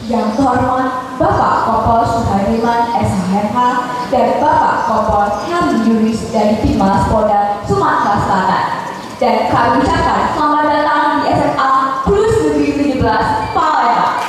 Yang terhormat Bapak Kompol Suhaiman SHMH dan Bapak Kompol Helmi Yuris dari Timas Polda Sumatera Selatan. Dan kami ucapkan selamat datang di SMA Plus Negeri 17 Palembang.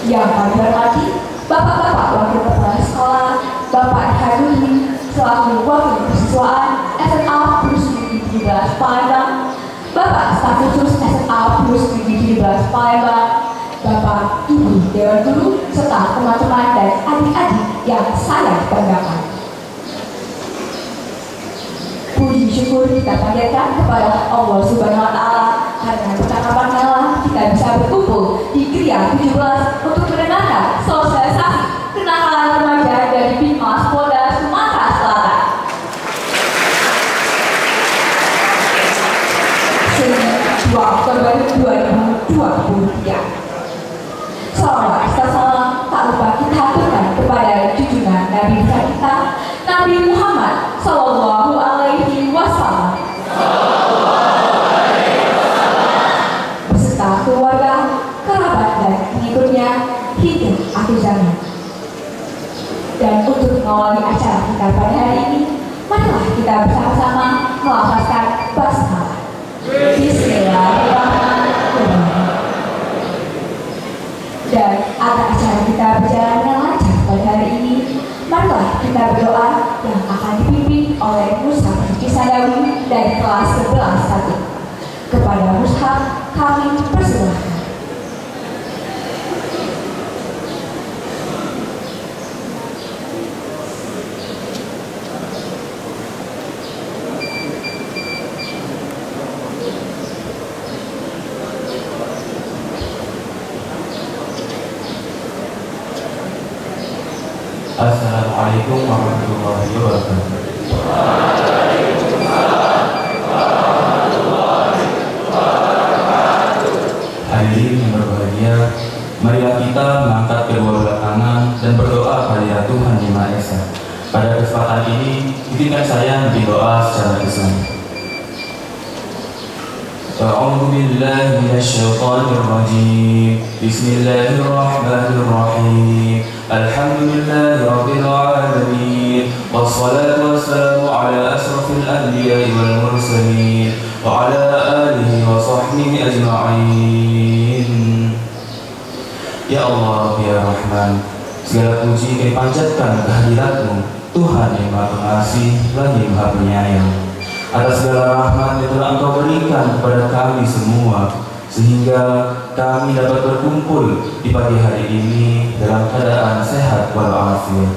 Yang kami hormati Bapak-bapak wakil kepala sekolah, Bapak Haduni selaku wakil kesiswaan SMA Plus Negeri 17 Palembang, Bapak staf khusus SMA Plus Negeri 17 Palembang, Bapak Ibu Dewan Guru serta teman-teman dan adik-adik yang saya banggakan. Puji syukur kita panjatkan kepada Allah Subhanahu wa Ta'ala karena percakapannya lah kita bisa berkumpul di Gria 17 untuk mendengarkan sosialisasi kenakalan remaja dari Timas Polda Sumatera Selatan. Senin 2 Oktober 2023. Salawat serta salam tak lupa kita haturkan kepada junjungan Nabi besar kita Nabi Muhammad Sallallahu Alaihi Wasallam beserta keluarga, kerabat dan pengikutnya hingga akhir zaman. Dan untuk mengawali acara kita pada hari ini, marilah kita bersama-sama melafazkan basmalah. Bismillahirrahmanirrahim. Dan agar acara kita berjalan dengan lancar pada hari ini, marilah kita berdoa yang akan dipimpin oleh Mushaf Suci Sandawi dari kelas 11-1. Kepada Mushaf kami persilahkan. Assalamualaikum warahmatullahi wabarakatuh. Hadirin yang berbahagia, marilah kita mengangkat kedua belah tangan dan berdoa kepada Tuhan Yang Maha Esa. Pada kesempatan ini, izinkan saya berdoa secara Islam. A'udzu billahi minasyaitonir rajim. Bismillahirrahmanirrahim. Alhamdulillahi rabbil alamin. Wassalatu wassalamu ala asrafil anbiya'i wal mursalin wa ala alihi wa sahbihi ajma'in. Ya Allah, ya Rahman, segala puji kami panjatkan kehadirat-Mu, Tuhan yang Maha Pengasih lagi Maha Penyayang, atas segala rahmat yang telah Engkau berikan kepada kami semua, sehingga kami dapat berkumpul di pagi hari ini dalam keadaan sehat walafiat.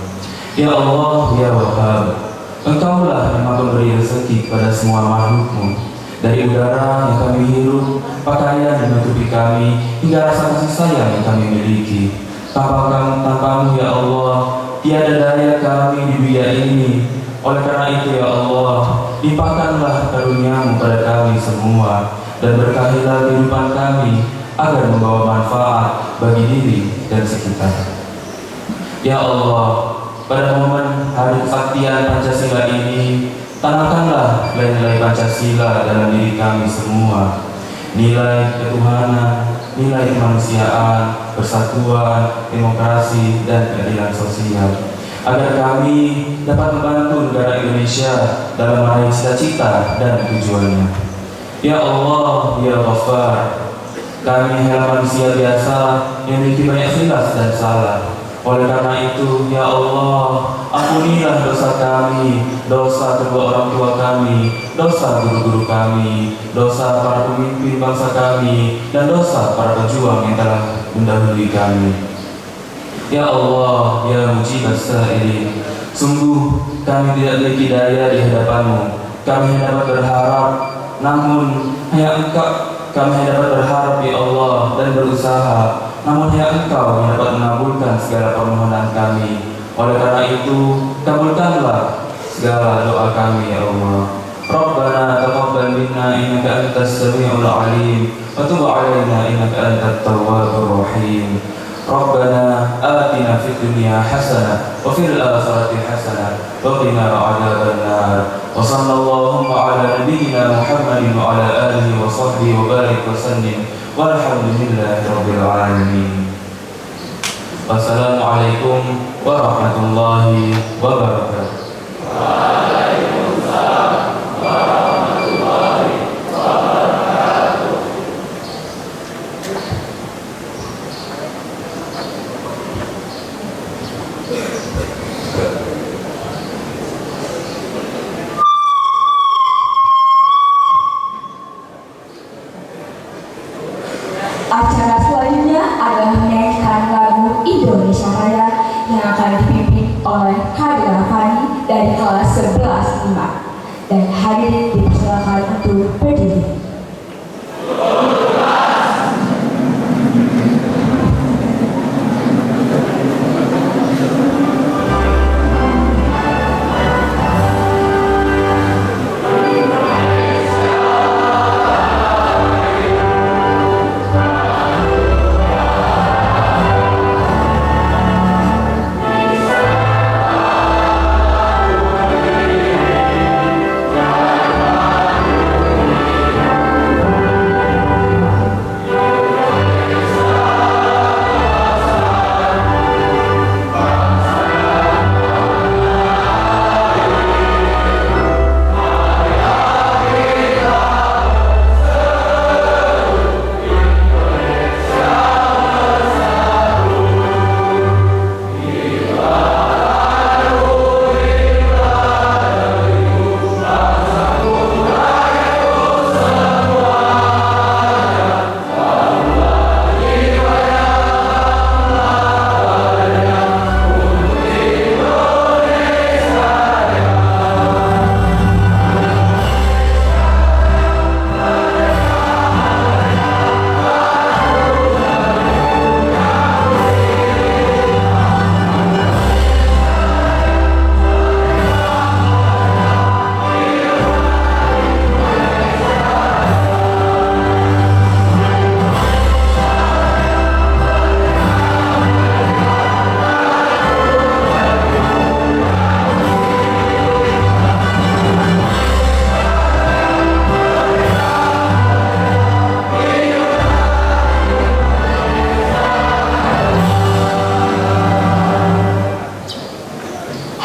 Ya Allah, ya Wahhab, Engkaulah yang Maha memberi rezeki kepada semua makhluk-Mu, dari udara yang kami hirup, pakaian yang menutupi kami, hingga rasa kasih sayang yang kami miliki. Tanpa-Mu ya Allah, tiada daya kami di dunia ini. Oleh karena itu ya Allah, limpahkanlah karunia-Mu pada kami semua, dan berkahilah kehidupan kami agar membawa manfaat bagi diri dan sekitar. Ya Allah, pada momen hari kesaktian Pancasila ini, tanamkanlah nilai-nilai Pancasila dalam diri kami semua. Nilai ketuhanan, nilai kemanusiaan, persatuan, demokrasi, dan keadilan sosial, agar kami dapat membantu negara Indonesia dalam meraih cita-cita dan tujuannya. Ya Allah, ya Ghaffar, kami hanyalah manusia biasa yang memiliki banyak silas dan salah. Oleh karena itu, ya Allah, ampunilah dosa kami, dosa kedua orang tua kami, dosa guru-guru kami, dosa para pemimpin bangsa kami, dan dosa para pejuang yang telah mendahului kami. Ya Allah, ya Mujibas Sa'ilin, sungguh kami tidak memiliki daya di hadapan-Mu. Kami hanya dapat berharap, namun hanya kami hanya dapat berharap ya Allah dan berusaha, namun hanya Engkau yang dapat mengabulkan segala permohonan kami. Oleh karena itu, kabulkanlah segala doa kami ya Allah. Rabbana taqabbal minna innaka antas samiul alim wa tub 'alaina innaka antat tawwabur rahim. Rabbana atina fid dunya hasanah wa fil akhirati hasanah wa qina adzabannar. Wa sallallahu ala nabiyyina Muhammadin wa ala alihi wa sahbihi wa barik wa sallim. Walhamdulillahi rabbil alamin. Wassalamualaikum warahmatullahi wabarakatuh. Acara selanjutnya adalah menyanyikan lagu Indonesia Raya yang akan dipimpin oleh Hadira Fani dari kelas 11 IMA. Dan hadirin dipersilakan untuk berdiri.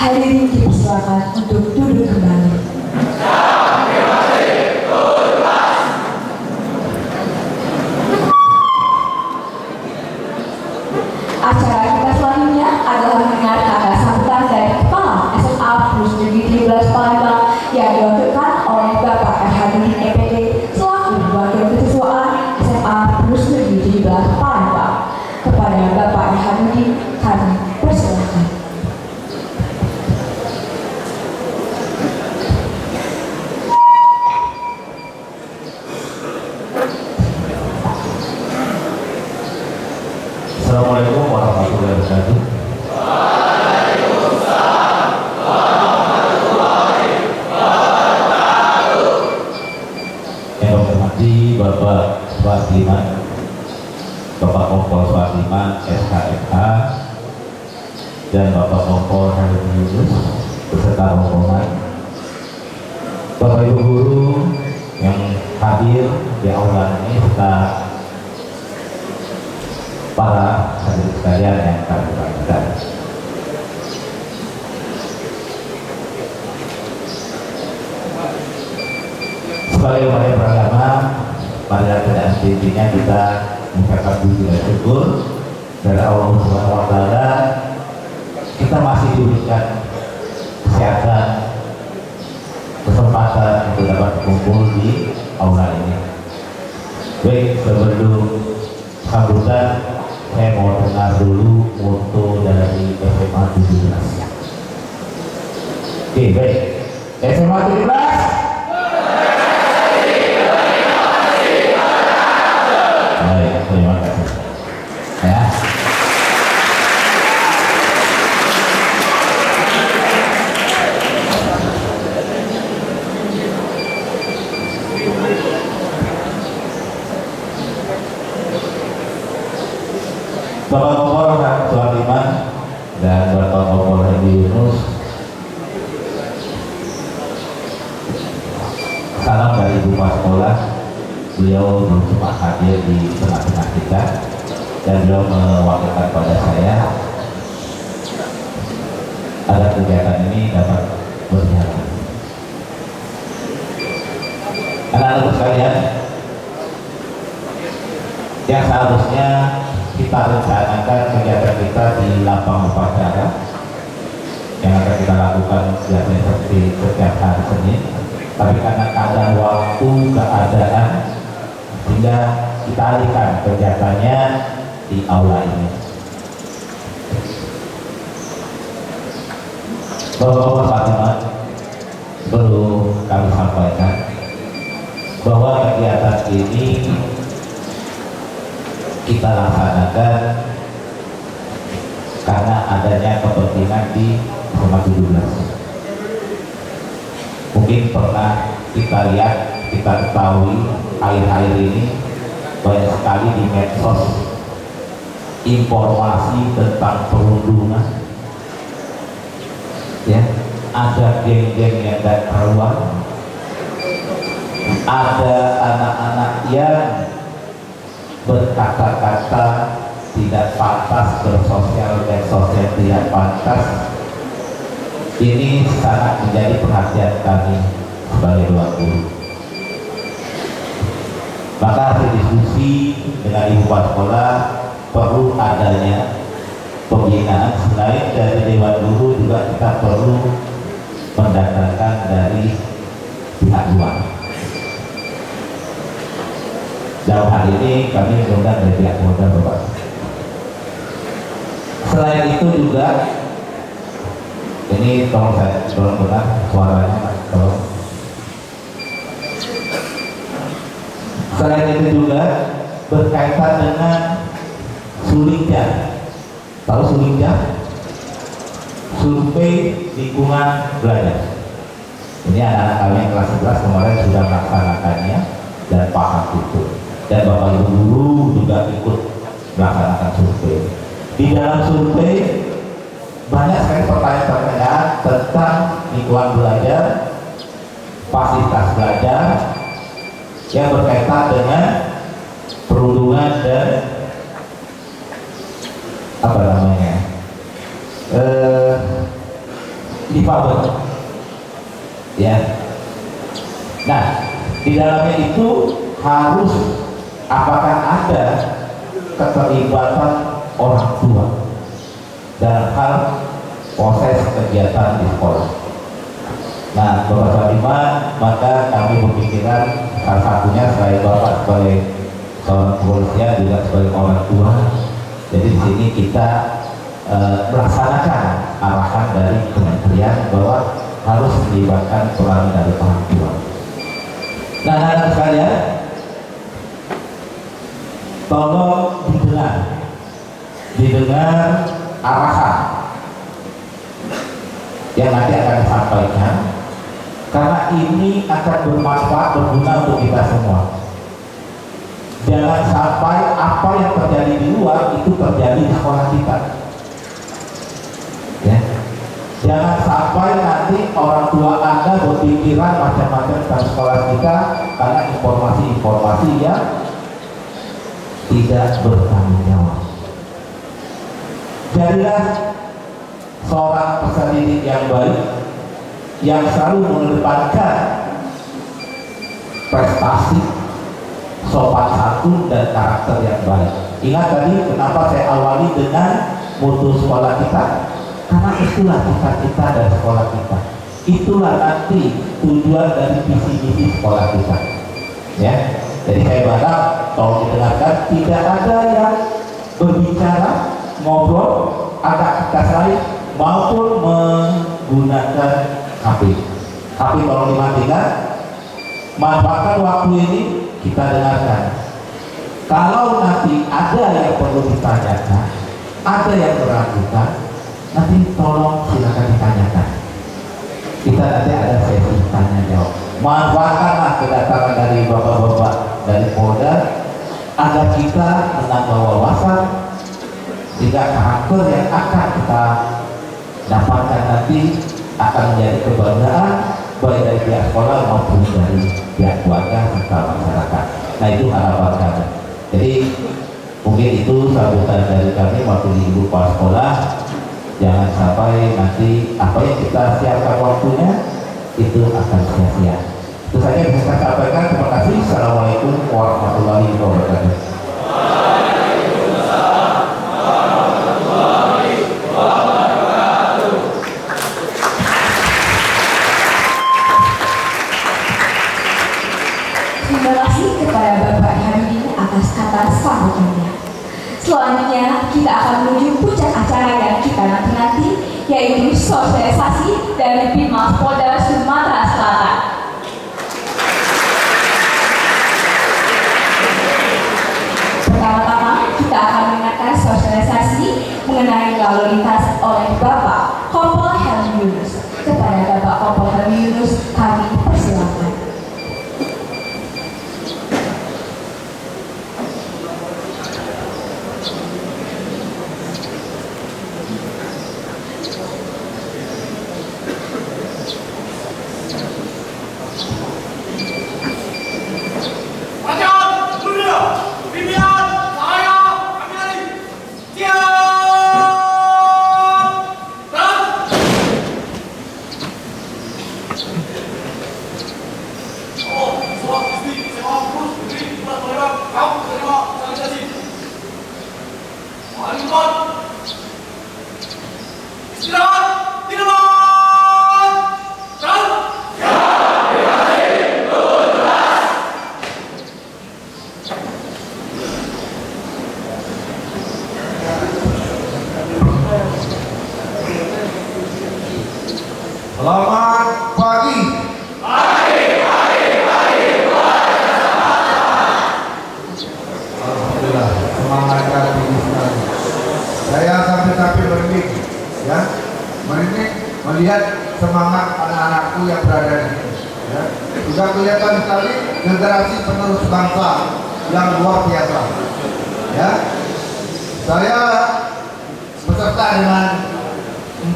Hadirin dipersilakan untuk duduk kembali. Acara kita selanjutnya adalah mendengar kata sambutan dari Kepala SMA Plus Negeri 13 Palembang yang diwakilkan oleh Bapak Hadirin EPD selaku Wakil Ketuaan SMA Plus Negeri 13 Palembang. Kepada Bapak Hadirin kami persilakan. Assalamualaikum warahmatullahi wabarakatuh. Yang hormati Bapak Suwardiman, Bapak Kompol Suwardiman SHFH, dan Bapak Kompol Halim Yunus beserta rombongan, Bapak Ibu guru yang hadir di aula ini serta para hadirin sekalian yang kami banggakan. Sebagai umat yang beragama, pada keadaan intinya kita mengucapkan puji dan syukur dari Allah Subhanahu wa Ta'ala, kita masih diberikan kesehatan, kesempatan untuk dapat berkumpul di aula ini. Baik, sebelum sambutan, saya mau dengar dulu foto dari SMA 17. Oke, baik. SMA 17. Baik, terima kasih. Ya. Bapak Kompol Suwardiman dan Bapak Kompol Halim Yunus sekolah, beliau cuma hadir di tengah-tengah kita dan beliau mewakilkan pada saya agar kegiatan ini dapat berjalan. Anak-anak sekalian, yang seharusnya kita rencanakan kegiatan kita di lapang upacara yang akan kita lakukan biasanya seperti setiap hari Senin, tapi karena keadaan waktu, keadaan, sehingga kita alihkan kegiatannya di aula ini. Bapak-bapak Fatimah, perlu kami sampaikan bahwa kegiatan ini kita laksanakan karena adanya kepentingan di Roma 17. Mungkin pernah kita lihat, kita ketahui akhir-akhir ini banyak sekali di medsos informasi tentang perundungan, ya, ada geng-geng yang tidak keluar, ada anak-anak yang berkata-kata tidak pantas, bersosial yang tidak pantas. Ini sangat menjadi perhatian kami sebagai Dewan Guru. Maka hasil diskusi dengan ibu kepala sekolah perlu adanya pembinaan. Selain dari Dewan Guru juga kita perlu mendatangkan dari pihak luar. Dalam hal ini kami mengundang dari pihak keluarga Bapak. Selain itu juga, ini tolong benar suaranya Mas, tolong. Selain itu juga berkaitan dengan Sulingja. Tahu Sulingja? Survei lingkungan belajar. Ini anak-anak kami yang kelas 11 kemarin sudah melaksanakannya dan paham itu. Dan Bapak Ibu guru juga ikut melaksanakan survei. Di dalam survei banyak sekali pertanyaan-pertanyaan tentang lingkungan belajar, fasilitas belajar yang berkaitan dengan perundungan dan apa namanya difabel, ya. Nah, di dalamnya itu harus apakah ada keterlibatan orang tua dalam hal proses kegiatan di sekolah. Nah, Bapak Fatimah, maka kami berpikiran salah satunya selain Bapak sebagai seorang kepolisian juga sebagai orang tua. Jadi di sini kita melaksanakan arahan dari kementerian bahwa harus melibatkan peran dari orang tua. Nah, anak-anak sekalian, tolong didengar arahan yang nanti akan disampaikan, karena ini akan bermanfaat, berguna untuk kita semua. Jangan sampai apa yang terjadi di luar itu terjadi di sekolah kita, ya. Jangan sampai nanti orang tua Anda berpikiran macam-macam tentang sekolah kita karena informasi-informasi yang tidak bertanggung jawab. Jadilah seorang peserta didik yang baik, yang selalu mengedepankan prestasi, sopan santun dan karakter yang baik. Ingat tadi kenapa saya awali dengan mutu sekolah kita? Karena itulah cita-cita dari sekolah kita. Itulah nanti tujuan dari visi-misi sekolah kita, ya. Jadi saya berharap tolong didengarkan, tidak ada yang berbicara, ngobrol, agak lain maupun menggunakan HP. HP tolong dimatikan. Manfaatkan waktu ini, kita dengarkan. Kalau nanti ada yang perlu ditanyakan, ada yang meragukan, nanti tolong silakan ditanyakan. Kita nanti ada sesi tanya jawab. Manfaatkanlah kedatangan dari bapak-bapak dari Polda agar kita menambah wawasan, sehingga karakter yang akan kita dapatkan nanti akan menjadi kebanggaan baik dari pihak sekolah maupun dari pihak keluarga serta masyarakat. Nah itu harapan kami. Jadi mungkin itu sambutan dari kami waktu ibu kepala sekolah. Jangan sampai nanti apa yang kita siapkan waktunya itu akan sia-sia. Itu saja bisa saya sampaikan. Terima kasih. Assalamualaikum warahmatullahi wabarakatuh. Terima kasih kepada Bapak Hamidin atas kata sambutannya. Selanjutnya kita akan menuju puncak acara yang kita nanti-nanti, yaitu sosialisasi dari Bimas Polda Sumatera Selatan. Pertama-tama kita akan mendengarkan sosialisasi mengenai lalu lintas oleh Bapak Kompol Helmi Yunus. Kepada Bapak Kompol Helmi Yunus kami persilakan. Selamat pagi. Alhamdulillah, semangat kali ini sekali. Saya sampai merinding, ya, merinding melihat semangat anak-anakku yang berada di sini. Ya. Sudah kelihatan sekali generasi penerus bangsa yang luar biasa. Ya, saya beserta dengan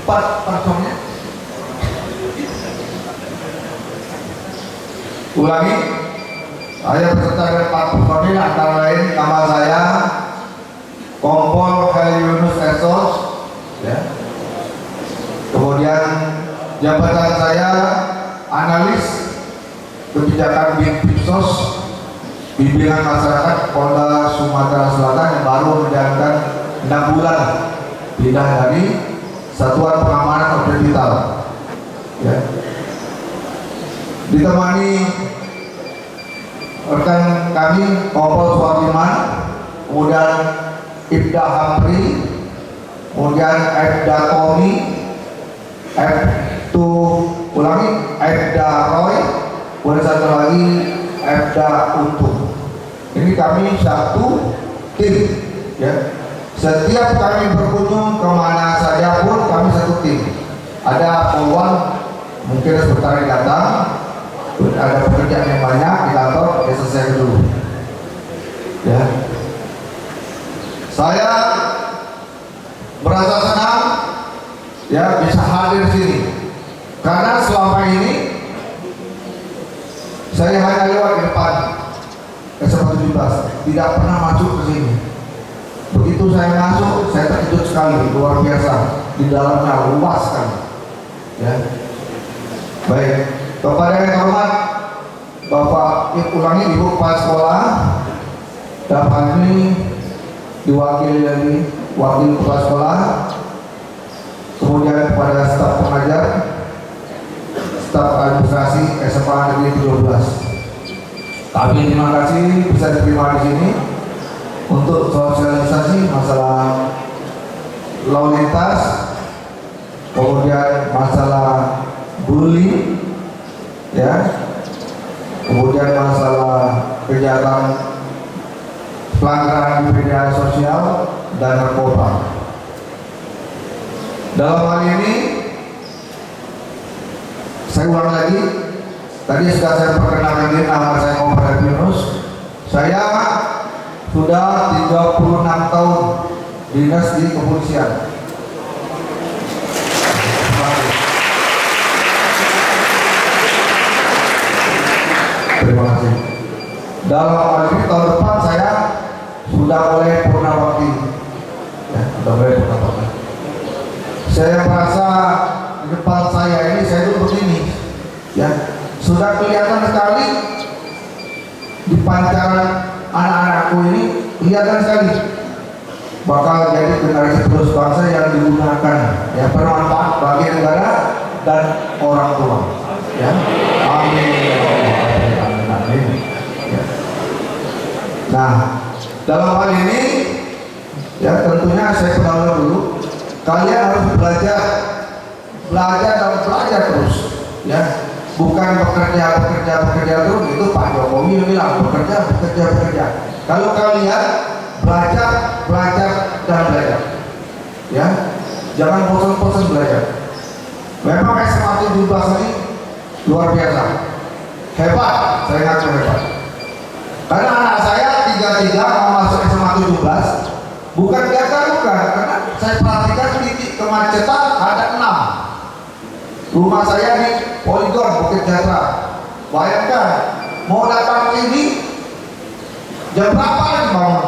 4 personil. Ulangi, saya beserta dengan 4 personil, antara lain nama saya Kompol Helmi Yunus SOS, ya. Kemudian jabatan saya analis kebijakan Binsos Bimbingan Masyarakat Polda Sumatera Selatan yang baru menjalankan 6 bulan pindah dari Satuan Pengamanan Objek Vital, ya. Ditemani rekan kami Kompol Suwardiman, kemudian Ibda Hamri, kemudian Ibda Tommy, Ibda Roy, kemudian satu lagi Ibda Untung. Ini kami satu tim, ya. Setiap kami berkunjung kemana saja pun kami satu tim. Ada Polwan mungkin sebentar datang, ada pekerjaan yang banyak di kantor, ya selesai dulu, ya. Saya merasa senang, ya, bisa hadir di sini karena selama ini saya hanya lewat di depan SMP 17, tidak pernah masuk ke sini. Begitu saya masuk, saya terkejut sekali, luar biasa, di dalamnya luas sekali, ya. Baik, kepada yang hormat Bapak ulangi Ibu Kepala Sekolah, dan kami diwakili dari Wakil Kepala Sekolah, kemudian kepada staf pengajar, staf administrasi SMA Negeri 12. Kami terima kasih bisa diterima di sini untuk sosialisasi masalah lalu lintas, kemudian masalah bullying, ya, kemudian masalah kejahatan pelanggaran di media sosial dan narkoba. Dalam hal ini saya ulang lagi, tadi sudah saya perkenalkan diri, nama saya Kompol Helmi Yunus. Saya sudah 36 tahun dinas di kepolisian. Terima dalam hal ini tahun depan saya sudah mulai purnawakti, ya, sudah mulai purnawakti. Saya merasa di depan saya ini saya itu begini, ya, sudah kelihatan sekali di pancaran anak-anakku ini, kelihatan sekali bakal jadi generasi penerus bangsa yang digunakan, ya, bermanfaat bagi negara dan orang tua, ya. Amin, amin, amin. Ya. Nah, dalam hal ini, ya, tentunya saya pendahulukan dulu. Kalian harus belajar dan belajar terus, ya. Bukan bekerja terus. Itu Pak Jokowi bilang bekerja. Kalau kalian belajar dan belajar, ya, jangan bosan-bosan belajar. Memang SMA 17 ini luar biasa, hebat, saya ngaku hebat. Karena anak saya 33 mau masuk SMA 17, bukan karena saya perhatikan titik kemacetan ada 6. Rumah saya di Poligon Bukit Jatra. Bayangkan mau datang ini jam berapa lagi bangun?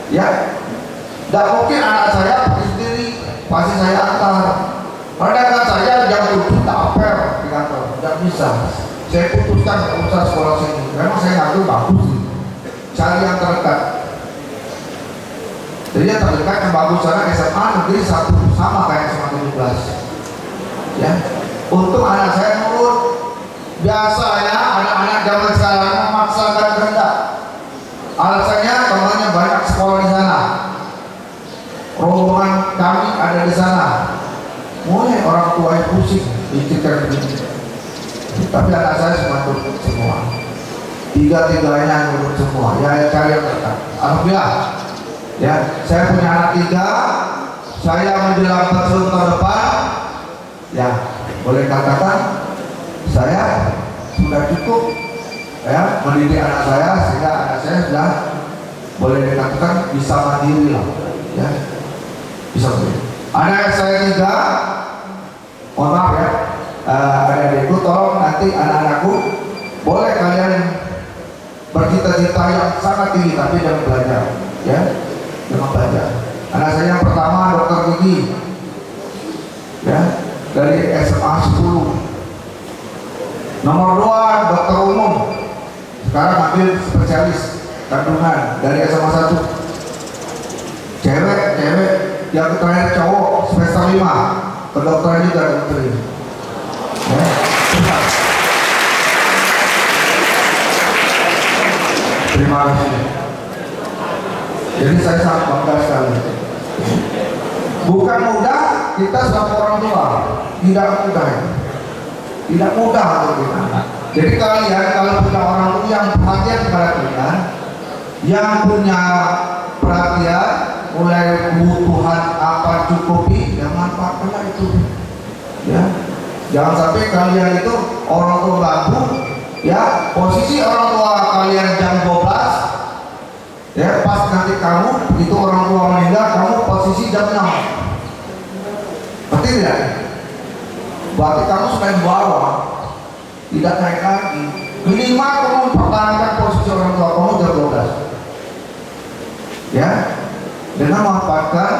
Ya, tidak mungkin anak saya pergi sendiri, pasti saya antar. Padahal saya jam 7 tak apel di kantor, tidak bisa. Saya putuskan tidak usah sekolah sini. Memang saya ngaku bagus sih, cari yang terdekat. Jadi yang terdekat yang bagus sana SMA negeri 1 sama kayak SMA 17. Ya, untuk anak saya nurut. Biasanya anak-anak zaman sekarang memaksakan kehendak. Alasannya temannya banyak sekolah di sana, rombongan kami ada di sana. Mulai orang tua yang pusing pikirkan begini. Tapi anak saya semua nurut semua. Tiga-tiganya nurut semua. Ya, cari yang terdekat. Alhamdulillah. Ya, saya punya anak 3. Saya menjelang pensiun tahun depan. Ya, boleh katakan saya sudah cukup, ya, mendidik anak saya sehingga anak saya sudah boleh dikatakan bisa mandiri lah, ya, bisa mandiri. Anak saya 3, mohon maaf ya, adik-adikku, tolong nanti anak-anakku boleh kalian bercita-cita yang sangat tinggi tapi jangan belajar, ya, jangan belajar. Anak saya yang pertama dokter gigi, ya, dari SMA 10. Nomor 2 dokter umum, sekarang ambil spesialis kandungan dari SMA 1. Cewek, yang terakhir cowok semester 5, kedokteran juga dokter. Ya. Terima kasih. Jadi saya sangat bangga sekali. Bukan mudah kita sebagai orang tua, tidak mudah untuk kita. Jadi kalian kalau punya orang tua yang perhatian kepada kalian, yang punya perhatian, mulai kebutuhan apa cukupi, ya manfaatkanlah itu. Ya, jangan sampai kalian itu orang tua bambu, ya, posisi orang tua kalian jam 12, ya, pas nanti kamu itu orang tua meninggal, kamu posisi jam 6. Berarti tidak? Berarti kamu sudah di bawah, tidak naik lagi. Minimal kamu mempertahankan posisi orang tua kamu jam 12. Ya, dengan memanfaatkan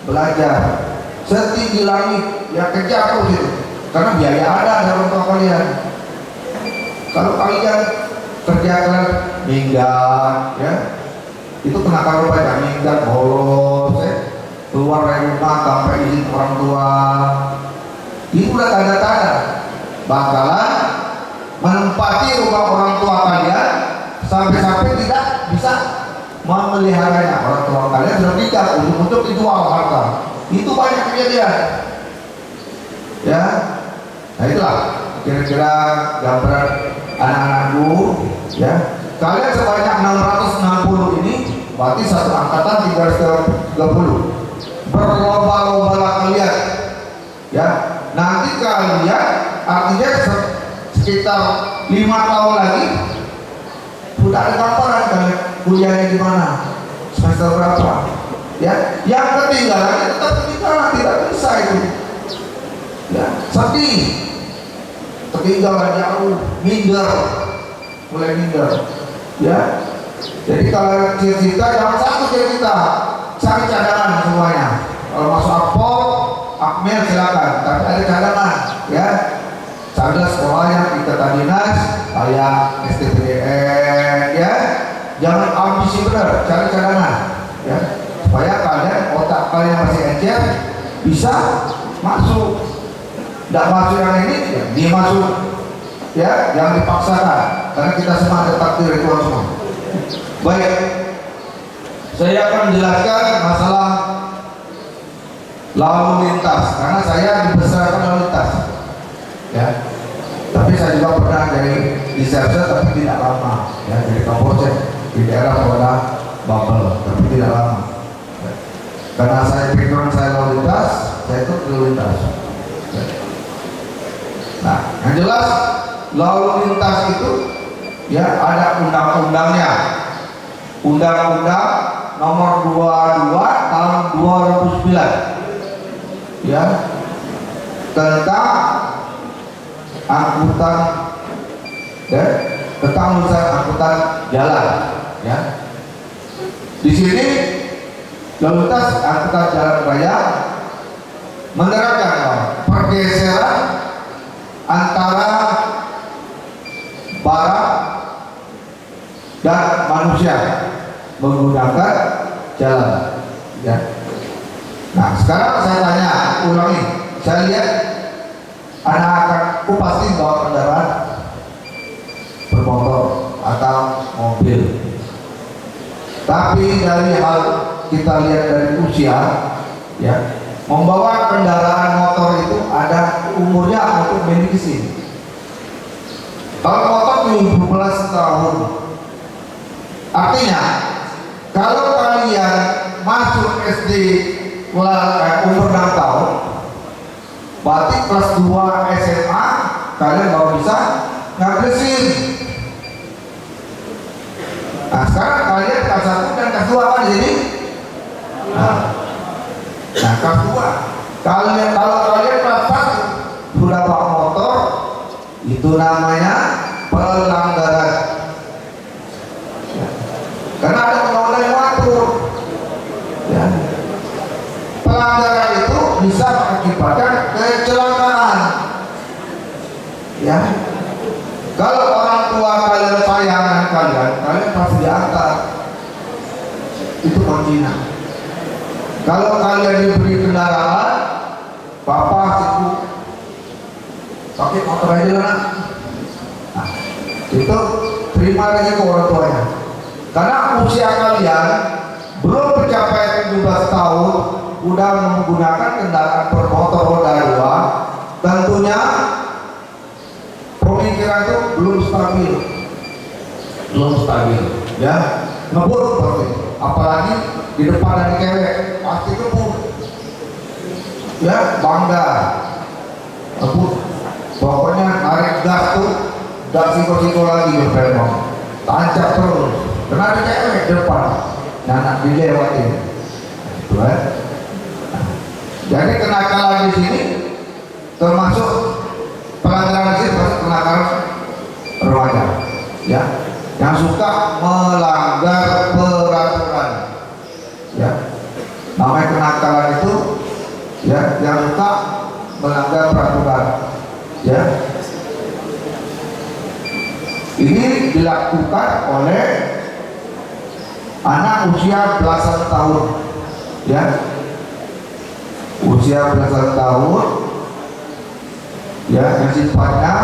belajar setinggi langit, ya, kejar terus itu. Karena biaya ada dari orang tua kalian. Kalau kalian kerja kalian minggat, ya, itu kena kalau banyak minggat, bolos, ya, keluar dari rumah tanpa izin orang tua. Itu udah tanda-tanda bakalan menempati rumah orang tua kalian sampai-sampai tidak bisa memeliharanya. Orang tua kalian sudah nikah, untuk dijual harta. Itu banyak kejadian. Ya, nah itulah kira-kira gambaran anak-anakku. Ya, kalian sebanyak 660 ini, berarti satu angkatan 330. Berlomba-lombalah kalian. Ya, nanti kalian artinya sekitar 5 tahun lagi sudah ada gambaran kalian kuliahnya di mana, semester berapa. Ya, yang ketinggalan tetap ketinggalan, tidak bisa itu. Ya, sedih, ketinggalan jauh, minder. mulai minder. Ya, jadi kalau cita-cita jangan satu cita-cita, cari cadangan semuanya. Kalau masuk Akpol, Akmil silakan, tapi ada cadangan. Ya, cari sekolah yang ikatan dinas, kayak STPDN, ya. Jangan ambisi benar, cari cadangan. Ya, supaya kalian otak kalian masih encer, bisa masuk. Tidak masuk yang ini, ya, dia masuk. Ya, jangan dipaksakan, karena kita semua ada takdir Tuhan semua. Baik, saya akan menjelaskan masalah lalu lintas, karena saya dibesarkan lalu lintas. Ya, tapi saya juga pernah jadi di Sersa, tapi tidak lama. Ya, jadi Kapolsek di daerah Polda Babel, tapi tidak lama. Ya. Karena saya background saya lalu lintas, saya itu lalu lintas. Ya. Nah, yang jelas lalu lintas itu ya ada undang-undangnya. Undang-undang nomor 22 tahun 2009 ya, tentang angkutan ya, tentang urusan angkutan jalan ya. Di sini lalu lintas angkutan jalan raya menerapkan pergeseran antara barang dan manusia menggunakan jalan ya. Nah, sekarang saya tanya, ulangi, saya lihat anak akan pasti bawa kendaraan bermotor atau mobil, tapi dari hal kita lihat dari usia ya, membawa kendaraan motor itu ada umurnya untuk memiliki. Kalau motor 17 tahun, artinya kalau kalian masuk SD umur 6 tahun, berarti kelas 2 SMA kalian baru bisa ngambil SIM. Nah, sekarang kalian kelas 1 dan kelas 2 apa di sini? Nah, kelas 2. Kalau kalian kelas 1 sudah bawa motor, itu namanya pelanggaran. Ya. Karena ada undang-undang yang mengatur. Ya. Pelanggaran itu bisa mengakibatkan kecelakaan. Ya. Kalau orang tua kalian sayang dengan kalian pasti diantar. Itu kuncinya. Kalau kalian diberi kendaraan, bapak, ibu, pakai motor aja lah. Nah, itu terima resiko orang tuanya. Karena usia kalian belum mencapai 17 tahun, udah menggunakan kendaraan bermotor roda 2, tentunya pemikiran itu belum stabil, ya, ngebut pasti. Apalagi di depan ada cewek, pasti ngebut, ya, bangga, ngebut. Pokoknya narik gas tuh, gas siko-siko lagi berpelong, tancap terus. Karena ada cewek di depan, nah dilewatin. Itu kan. Jadi kenakalan di sini termasuk pelanggaran di sini, termasuk kenakalan remaja, ya, yang suka melanggar peraturan, ya. Namanya kenakalan itu, ya, yang suka melanggar peraturan. Ya, ini dilakukan oleh anak usia belasan tahun, ya, usia belasan tahun, ya, yang sifatnya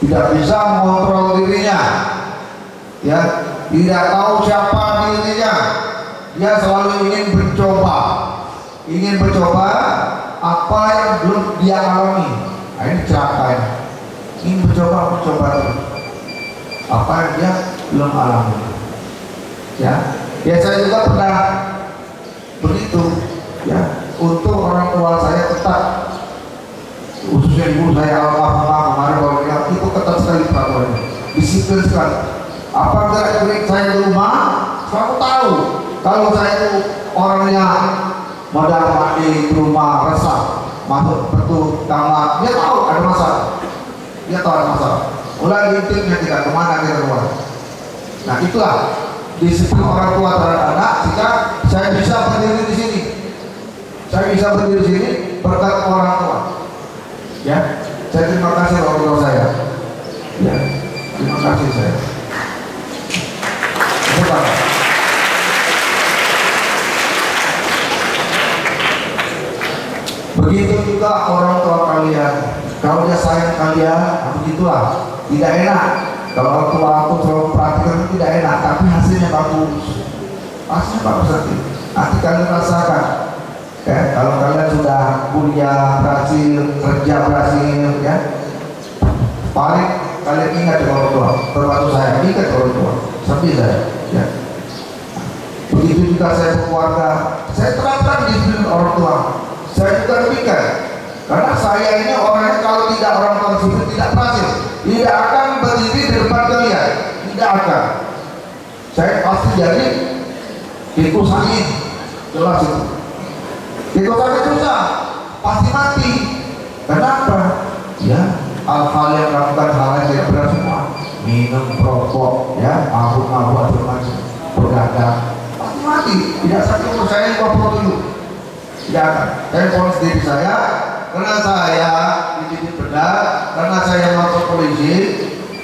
tidak bisa mengontrol dirinya, ya, tidak tahu siapa dirinya, dia selalu ingin mencoba apa yang belum dia alami. Nah, ini celaka ya. Ini mencoba terus apa yang dia belum alami. Ya, saya juga pernah begitu. Ya, untuk orang tua saya ketat, khususnya ibu saya almarhumah kemarin kalau dia itu ketat sekali peraturannya, disiplin sekali. Apa gerak-gerik saya di rumah, saya tahu. Kalau saya itu orangnya modal mandi di rumah resah, masuk pintu kamar, dia tahu ada masalah. mulai intiknya kita kemana kita keluar. Nah itulah disiplin orang tua terhadap anak. Jika saya bisa berdiri di sini, saya bisa berdiri di sini berkat orang tua. Ya, saya terima kasih orang tua saya. Ya, terima kasih saya. Bukan. Begitu juga orang tua kalian. Kalau dia sayang kalian, begitulah. Tidak enak. Kalau orang tua aku selalu perhatikan tidak enak, tapi hasilnya bagus. Hasilnya bagus nanti. Nanti kalian rasakan. Ya, kalau kalian sudah kuliah berhasil, kerja berhasil, ya, paling kalian ingat orang tua. Termasuk saya ingat orang tua. Sampai saya. Ya. Begitu juga saya berkeluarga. Saya terapkan disiplin orang tua. Saya juga demikian. Karena saya ini orangnya kalau tidak orang tua disiplin tidak berhasil. Tidak akan berdiri di depan kalian. Tidak akan. Saya pasti jadi tikus angin. Jelas itu. Tikus angin susah. Pasti mati. Kenapa? Ya, hal-hal yang melakukan hal yang tidak benar semua. Minum, merokok, ya, mabuk-mabuk atau macam berdagang. Pasti mati. Tidak satu umur saya 57. Tidak akan. Saya ponis diri saya karena saya dididik benar, karena saya masuk polisi,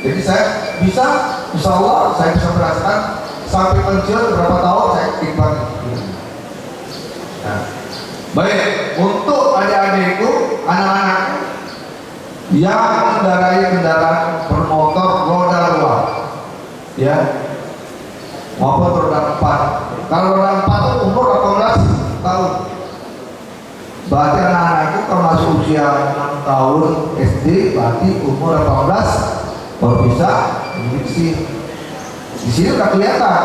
jadi saya bisa, insya Allah saya bisa merasakan sampai pensiun berapa tahun saya ikhlas. Nah, baik, untuk adik-adikku, anak-anak yang mengendarai kendaraan bermotor roda 2, ya, maupun roda 4. Kalau roda 4 itu umur 18 tahun. Berarti anak-anakku kalau masuk usia 6 tahun SD, berarti umur 18 baru bisa memiliki SIM. Di sini udah kelihatan,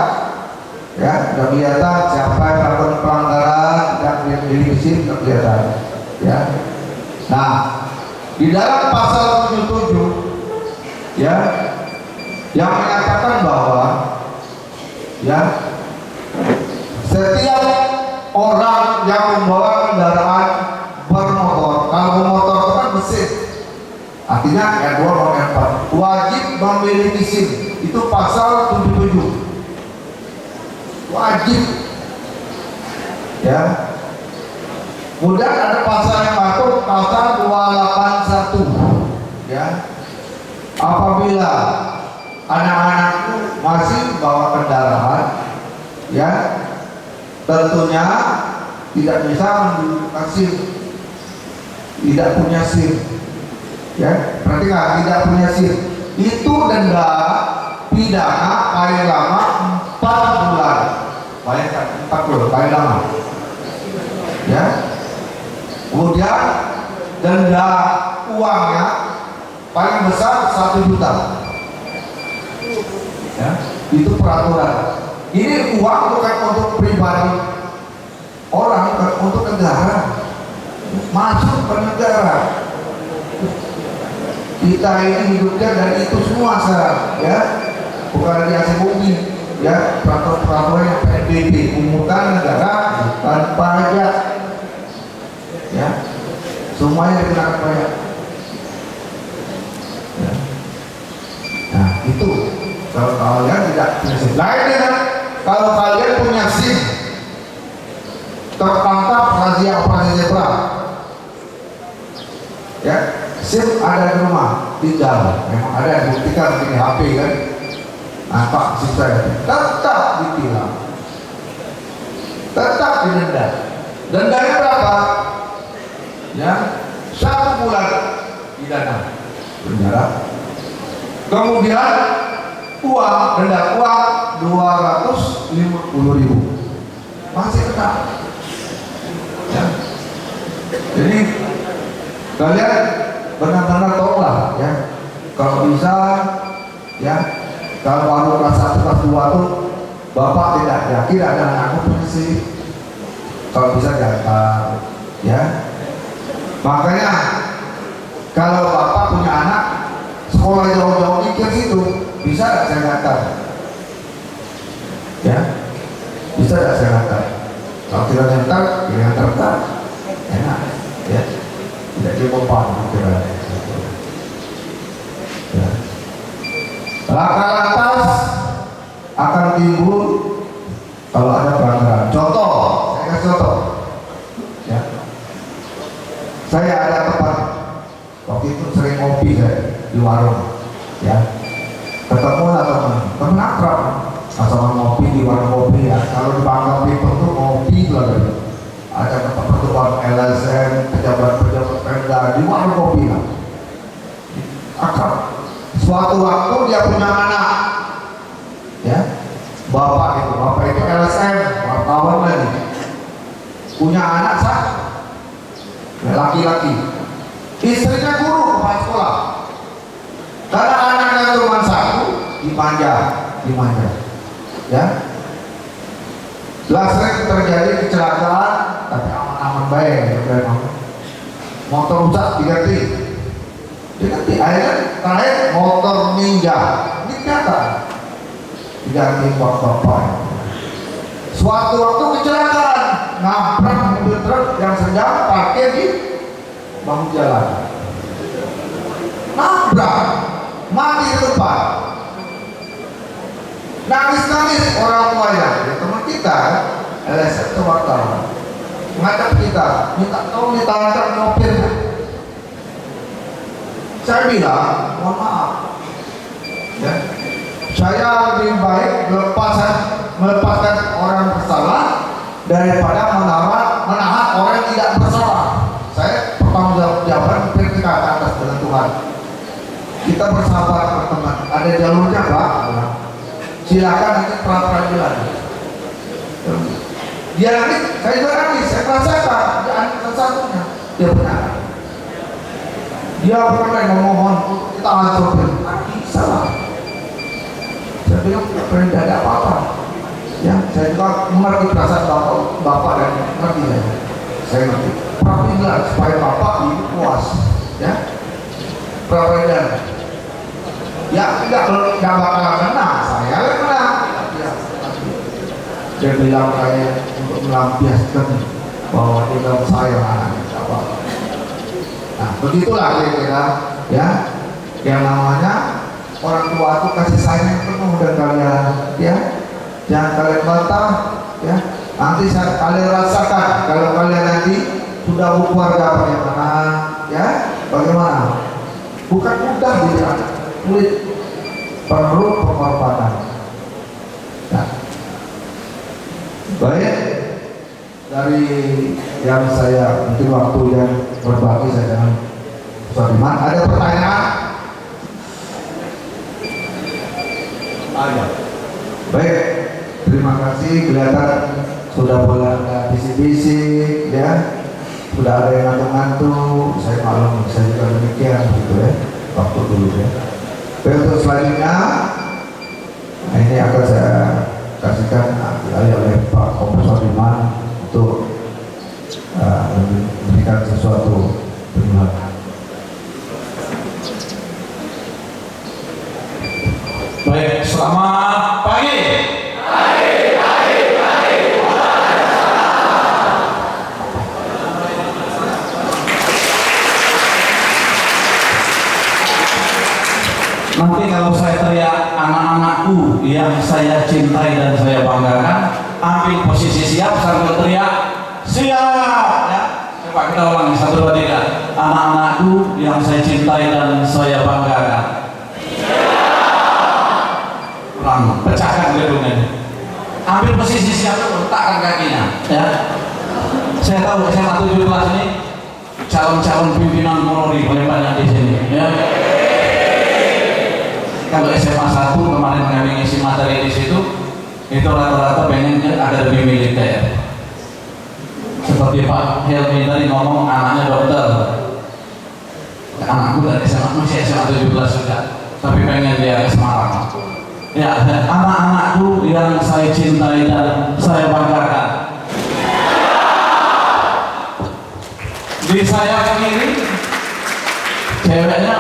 ya, udah kelihatan siapa yang melakukan pelanggaran dan memiliki SIM, udah kelihatan, ya. Nah, di dalam pasal 77, ya, yang menyatakan bahwa, ya, setiap orang yang membawa kendaraan bermotor, kalau bermotor itu kan mesin, artinya R2 maupun R4, wajib memiliki SIM. Itu pasal 77, wajib, ya. Kemudian ada pasal yang baru, pasal 281, ya. Apabila anak-anakku masih bawa kendaraan, ya, tentunya tidak bisa menunjukkan SIM, tidak punya SIM, ya, perhatikan, tidak punya SIM, itu denda pidana paling lama 4 bulan, bayangkan 4 bulan paling lama, ya. Kemudian denda uangnya paling besar 1 juta, ya, itu peraturan. Ini uang bukan untuk pribadi orang, bukan untuk negara, masuk ke negara. Kita ini hidupnya dari itu semua sekarang, ya, bukan dari hasil bumi, ya, peraturan yang PSBB, pungutan negara tanpa pajak, ya, semuanya dikenakan pajak. Ya. Nah itu kalau kalian tidak punya SIM. Lain dengan kalau kalian punya SIM, tertangkap razia operasi zebra, ya, SIM ada di rumah, tinggal, memang ada yang buktikan di HP kan, nampak SIM saya, tetap ditilang, tetap didenda. Dendanya berapa? Ya, 1 bulan pidana penjara. Kemudian uang, denda uang 250.000, masih kena, ya. Jadi kalian benar-benar tolonglah, ya, kalau bisa, ya, kalau baru kelas 1 kelas 2 tuh bapak tidak yakin ada anakku punya SIM, kalau bisa diantar, ya. Makanya kalau bapak punya anak sekolah jauh-jauh di situ, bisa nggak saya ngantar? Ya, bisa nggak saya ngantar? Kalau tidak ngantar, ya ngantar, enak, ya. Tidak dia mau paham kira. Ya. Laka lantas akan timbul kalau ada pelanggaran. Contoh, saya kasih contoh. Ya. Saya ada tempat waktu itu sering ngopi saya di warung. Ya. Ketemu lah teman akrab. Sama ngopi di warung kopi ya. Kalau di Bangka Belitung tuh ngopi lah gitu. Ada pertemuan LSM, pejabat-pejabat Pemda di warung kopi lah. Akrab. Suatu waktu dia punya anak, ya, bapak itu LSM, wartawan lagi, punya anak satu, laki-laki, istrinya guru kepala sekolah, karena anaknya cuma satu, dimanja, ya. Sering terjadi kecelakaan, tapi aman-aman baik, motor rusak diganti. Akhirnya terakhir motor ninja ini kata diganti bapak. Suatu waktu kecelakaan nabrak mobil truk yang sedang parkir di bahu jalan, nabrak, mati di depan. Nangis orang tuanya, ya, teman kita LSM itu wartawan menghadap kita, minta tolong ditahankan mobil. Saya bilang, mohon maaf, ya, saya lebih baik melepaskan orang bersalah daripada menahan orang yang tidak bersalah. Saya pertanggungjawaban ketika atas dengan Tuhan. Kita bersabar teman-teman. Ada jalurnya Pak. Silakan nanti pra-peradilan. Dia nanti, saya juga nangis, saya merasakan satu-satunya dia benar. Dia pernah memohon kita hancurkan, salah. Saya bilang tidak ada apa-apa. Ya, saya juga mengerti perasaan bapak dan mengerti saya ngerti. Peradilan supaya bapak ibu puas, ya. Peradilan. Ya tidak bakal menang, saya yang menang. Ya. Dia bilang kayak untuk melampiaskan bahwa di dalam saya apa. Nah, begitulah kira-kira, ya, yang namanya orang tua itu kasih sayang penuh dengan kalian, ya, jangan kalian bantah, ya. Nanti kalian rasakan kalau kalian nanti sudah berkeluarga bagaimana, ya, bagaimana? Bukan mudah jadi anak, sulit, perlu pengorbanan. Nah, baik. Dari yang saya mungkin waktu yang berbagi saya dengan Ustaz Iman, ada pertanyaan? Ada. Baik, terima kasih. Kelihatan sudah mulai ada bisik-bisik, ya, sudah ada yang ngantuk-ngantuk. Saya maklum, saya juga demikian gitu ya, waktu dulu ya. Baik, untuk selanjutnya, nah ini akan saya kasihkan oleh Pak Profesor Iman untuk memberikan sesuatu penjelasan. Baik, selamat pagi. Nanti kalau saya teriak anak-anakku yang saya cintai dan saya banggakan, ambil posisi siap sambil teriak siap, ya. Coba kita ulangi 1, 2, 3. Anak-anakku yang saya cintai dan saya banggakan. Ulang, pecahkan gedungnya. Ambil posisi siap, letakkan kakinya, ya. Saya tahu SMA 17 ini calon-calon pimpinan Polri paling banyak di sini, ya. Kalau SMA 1 kemarin kami ngisi materi di situ, itu rata-rata pengen ada lebih militer. Seperti Pak Helmi tadi ngomong anaknya dokter. Anakku dari SMA masih SMA 17 sudah, tapi pengen dia ke Semarang. Ya, anak-anakku yang saya cintai dan saya banggakan. Di sayap kiri, ceweknya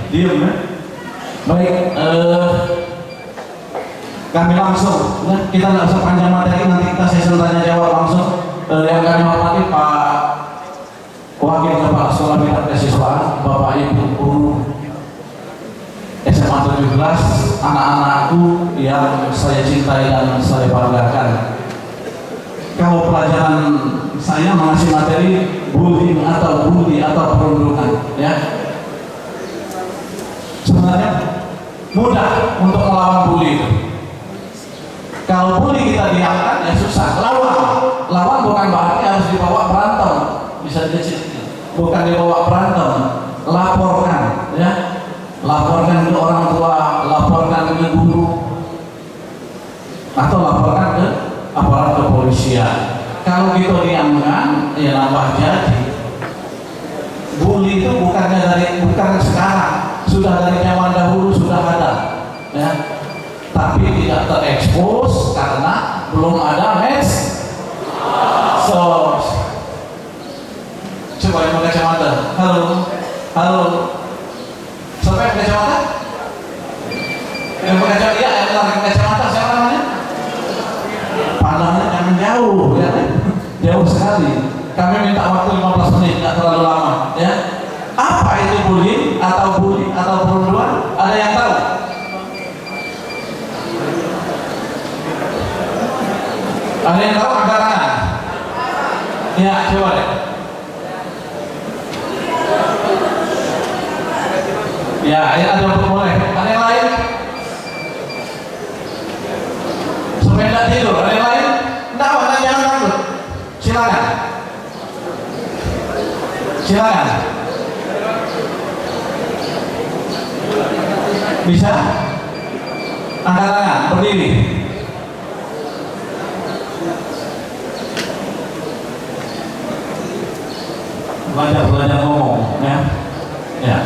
diem, ya. Baik, kami langsung, ya, kita nggak usah panjang materi, nanti kita sesi tanya jawab langsung. Yang kami hormati Pak Wakil Kepala Sekolah Bina Kesiswaan, Bapak Ibu Guru SMA 17. anak-anakku yang saya cintai dan saya banggakan. Kalau pelajaran saya mengasih materi bullying atau bully atau perundungan, ya, sebenarnya mudah untuk melawan bully itu. Kalau bully kita diamkan ya susah. Lawan bukan berarti harus dibawa berantem, bisa bukan dibawa berantem, laporkan, ya, laporkan ke orang tua, laporkan ke guru, atau laporkan ke aparat kepolisian. Kalau gitu diamkan, ya nambah jadi. Bully itu bukan sekarang, sudah dari zaman dahulu sudah ada, ya. Tapi tidak terekspos karena belum ada medsos. Coba yang pakai kacamata. Halo. Siapa yang pakai kacamata? Yang pakai kacamata, ya, yang pakai kacamata siapa namanya? Pandangnya jangan jauh, ya, jauh sekali. Kami minta waktu 15 menit, tidak terlalu lama, ya. Apa itu bullying atau perundungan? Ada yang tahu? Ada yang tahu angkat tangan? Ya, coba deh. Ya, ada yang boleh. Ada yang lain? Supaya tidak tidur. Ada yang lain? Tidak, jangan takut. Silakan. Bisa? Angkat tangan, berdiri. Belajar ngomong, ya. Ya.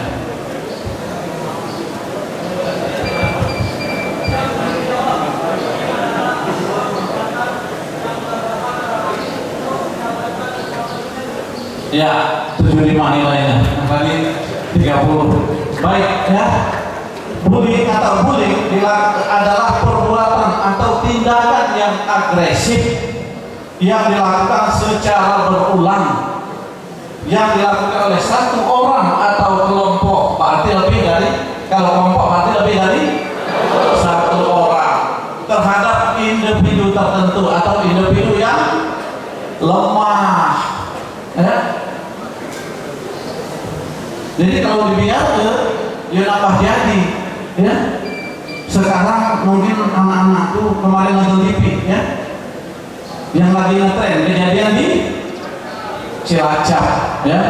Ya, 75 nilainya. Tadi 30. Baik, ya. Bullying adalah perbuatan atau tindakan yang agresif yang dilakukan secara berulang, yang dilakukan oleh satu orang atau kelompok, kalau kelompok berarti lebih dari satu orang, terhadap individu tertentu atau individu yang lemah, ya. Jadi kalau dibiarkan, ya nambah jadi, ya. Sekarang mungkin anak-anak tuh kemarin nonton TV, ya, yang lagi ngetren kejadian di Cilacap, ya,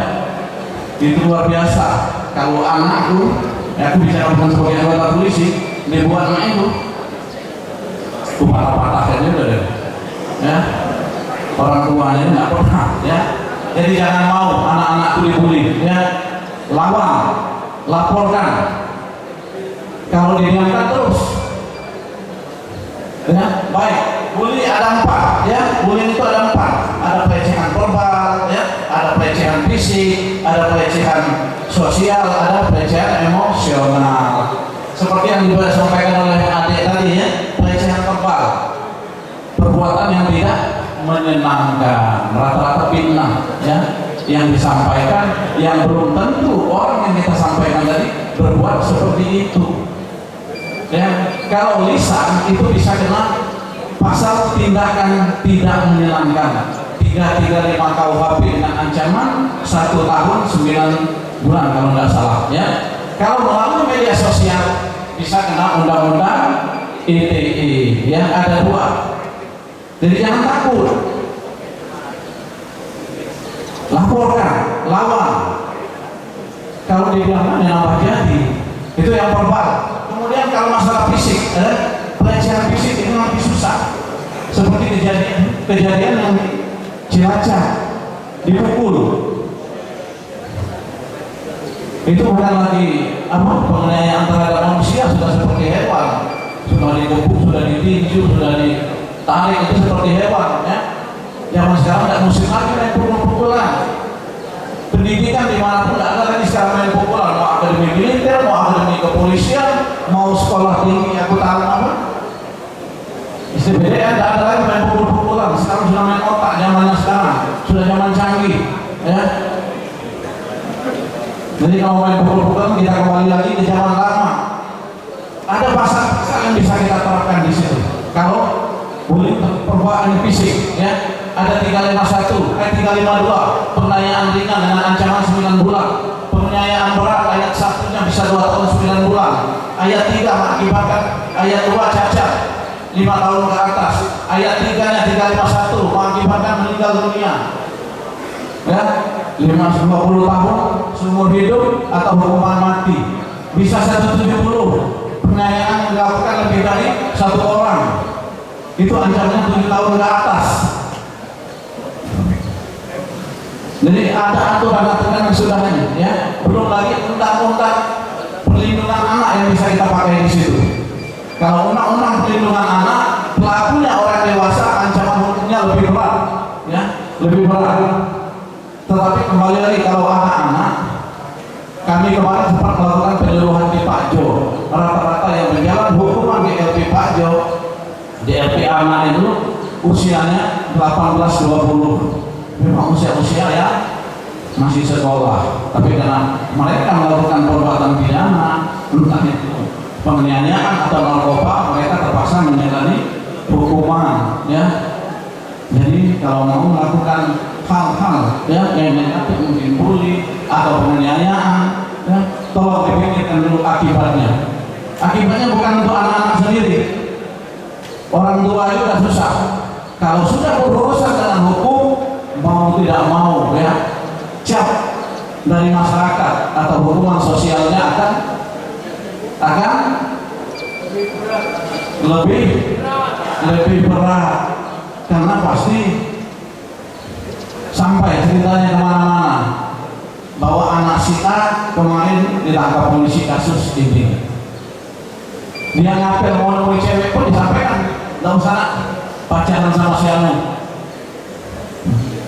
itu luar biasa. Kalau anakku, ya, aku bicara bukan sebagai anggota polisi, dia buat anak itu, patah-patahnya udah deh, ya, orang tuanya nggak pernah, ya. Jadi jangan mau anak-anakku dibully, ya, laporkan. Kalau didiamkan terus, ya, baik. Bully ada 4, ya. Bullying itu ada 4. Ada pelecehan verbal, ya, ada pelecehan fisik, ada pelecehan sosial, ada pelecehan emosional. Seperti yang disampaikan oleh adik tadi, ya, pelecehan verbal, perbuatan yang tidak menyenangkan, rata-rata fitnah, ya, yang disampaikan, yang belum tentu orang yang kita sampaikan tadi berbuat seperti itu. Ya, kalau lisan itu bisa kena pasal tindakan tidak menyenangkan 335 KUHP dengan ancaman 1 tahun 9 bulan kalau tidak salah, ya. Kalau melalui media sosial bisa kena undang-undang ITE, ya, ada 2. Jadi jangan takut, laporkan, lawan. Kalau dibiarkan yang nambah jadi, itu yang verbal. Kemudian kalau masalah fisik, pelecehan fisik itu lebih susah. Seperti kejadian yang di Cilacap, dipukul. Itu bukan lagi penganiayaan terhadap manusia, sudah seperti hewan, sudah dikepuk, sudah ditinju, sudah ditarik, itu seperti hewan, ya. Zaman sekarang tidak musim lagi main pukul-pukulan. Pendidikan dimanapun tidak ada lagi sekarang main pukulan, mau akademi militer, mau akademi kepolisian, mau sekolah tinggi, aku tahu apa. STBDN tidak ada lagi main pukul-pukulan. Sekarang sudah main otak, zamannya sekarang sudah zaman canggih, ya. Jadi kalau main pukul-pukulan kita kembali lagi ke zaman lama. Ada pasal terapkan di situ. Kalau bullying perbuatan fisik, ya, ada 351, 352, penganiayaan ringan dengan ancaman 9 bulan, penganiayaan berat ayat 1-nya bisa 2 tahun 9 bulan, ayat 3 mengakibatkan, ayat 2 cacat 5 tahun ke atas, ayat 3-nya 351 mengakibatkan meninggal dunia, ya, 50 tahun seumur hidup atau hukuman mati. Bisa 170, penganiayaan dilakukan lebih dari 1 orang, itu ancamannya 7 tahun ke atas. Jadi ada aturan-aturan yang sudah ada, ya. Belum lagi undang-undang perlindungan anak yang bisa kita pakai di situ. Kalau undang-undang perlindungan anak, pelakunya orang dewasa, ancaman hukumnya lebih berat, ya, lebih berat. Tetapi kembali lagi kalau anak-anak, kami kemarin sempat melakukan penyuluhan di Pak Jo. Rata-rata yang berjalan hukuman di LP Pak Jo, di LP anak itu usianya 18-20. Memang usia-usia ya masih sekolah, tapi karena mereka melakukan perbuatan pidana, entah itu penganiayaan atau narkoba, mereka terpaksa menjalani hukuman, ya. Jadi kalau mau melakukan hal-hal, ya, yang negatif, mungkin bully atau penganiayaan, ya, tolong dipikirkan dulu akibatnya. Akibatnya bukan untuk anak-anak sendiri, orang tua itu sudah susah. Kalau sudah berurusan dengan hukum, mau tidak mau, ya, cap dari masyarakat atau hukuman sosialnya akan lebih berat, karena pasti sampai ceritanya kemana-mana bahwa anak si A kemarin ditangkap polisi kasus ini, dia ngapel mau nemui cewek pun disampaikan, nggak usah pacaran sama si Anu.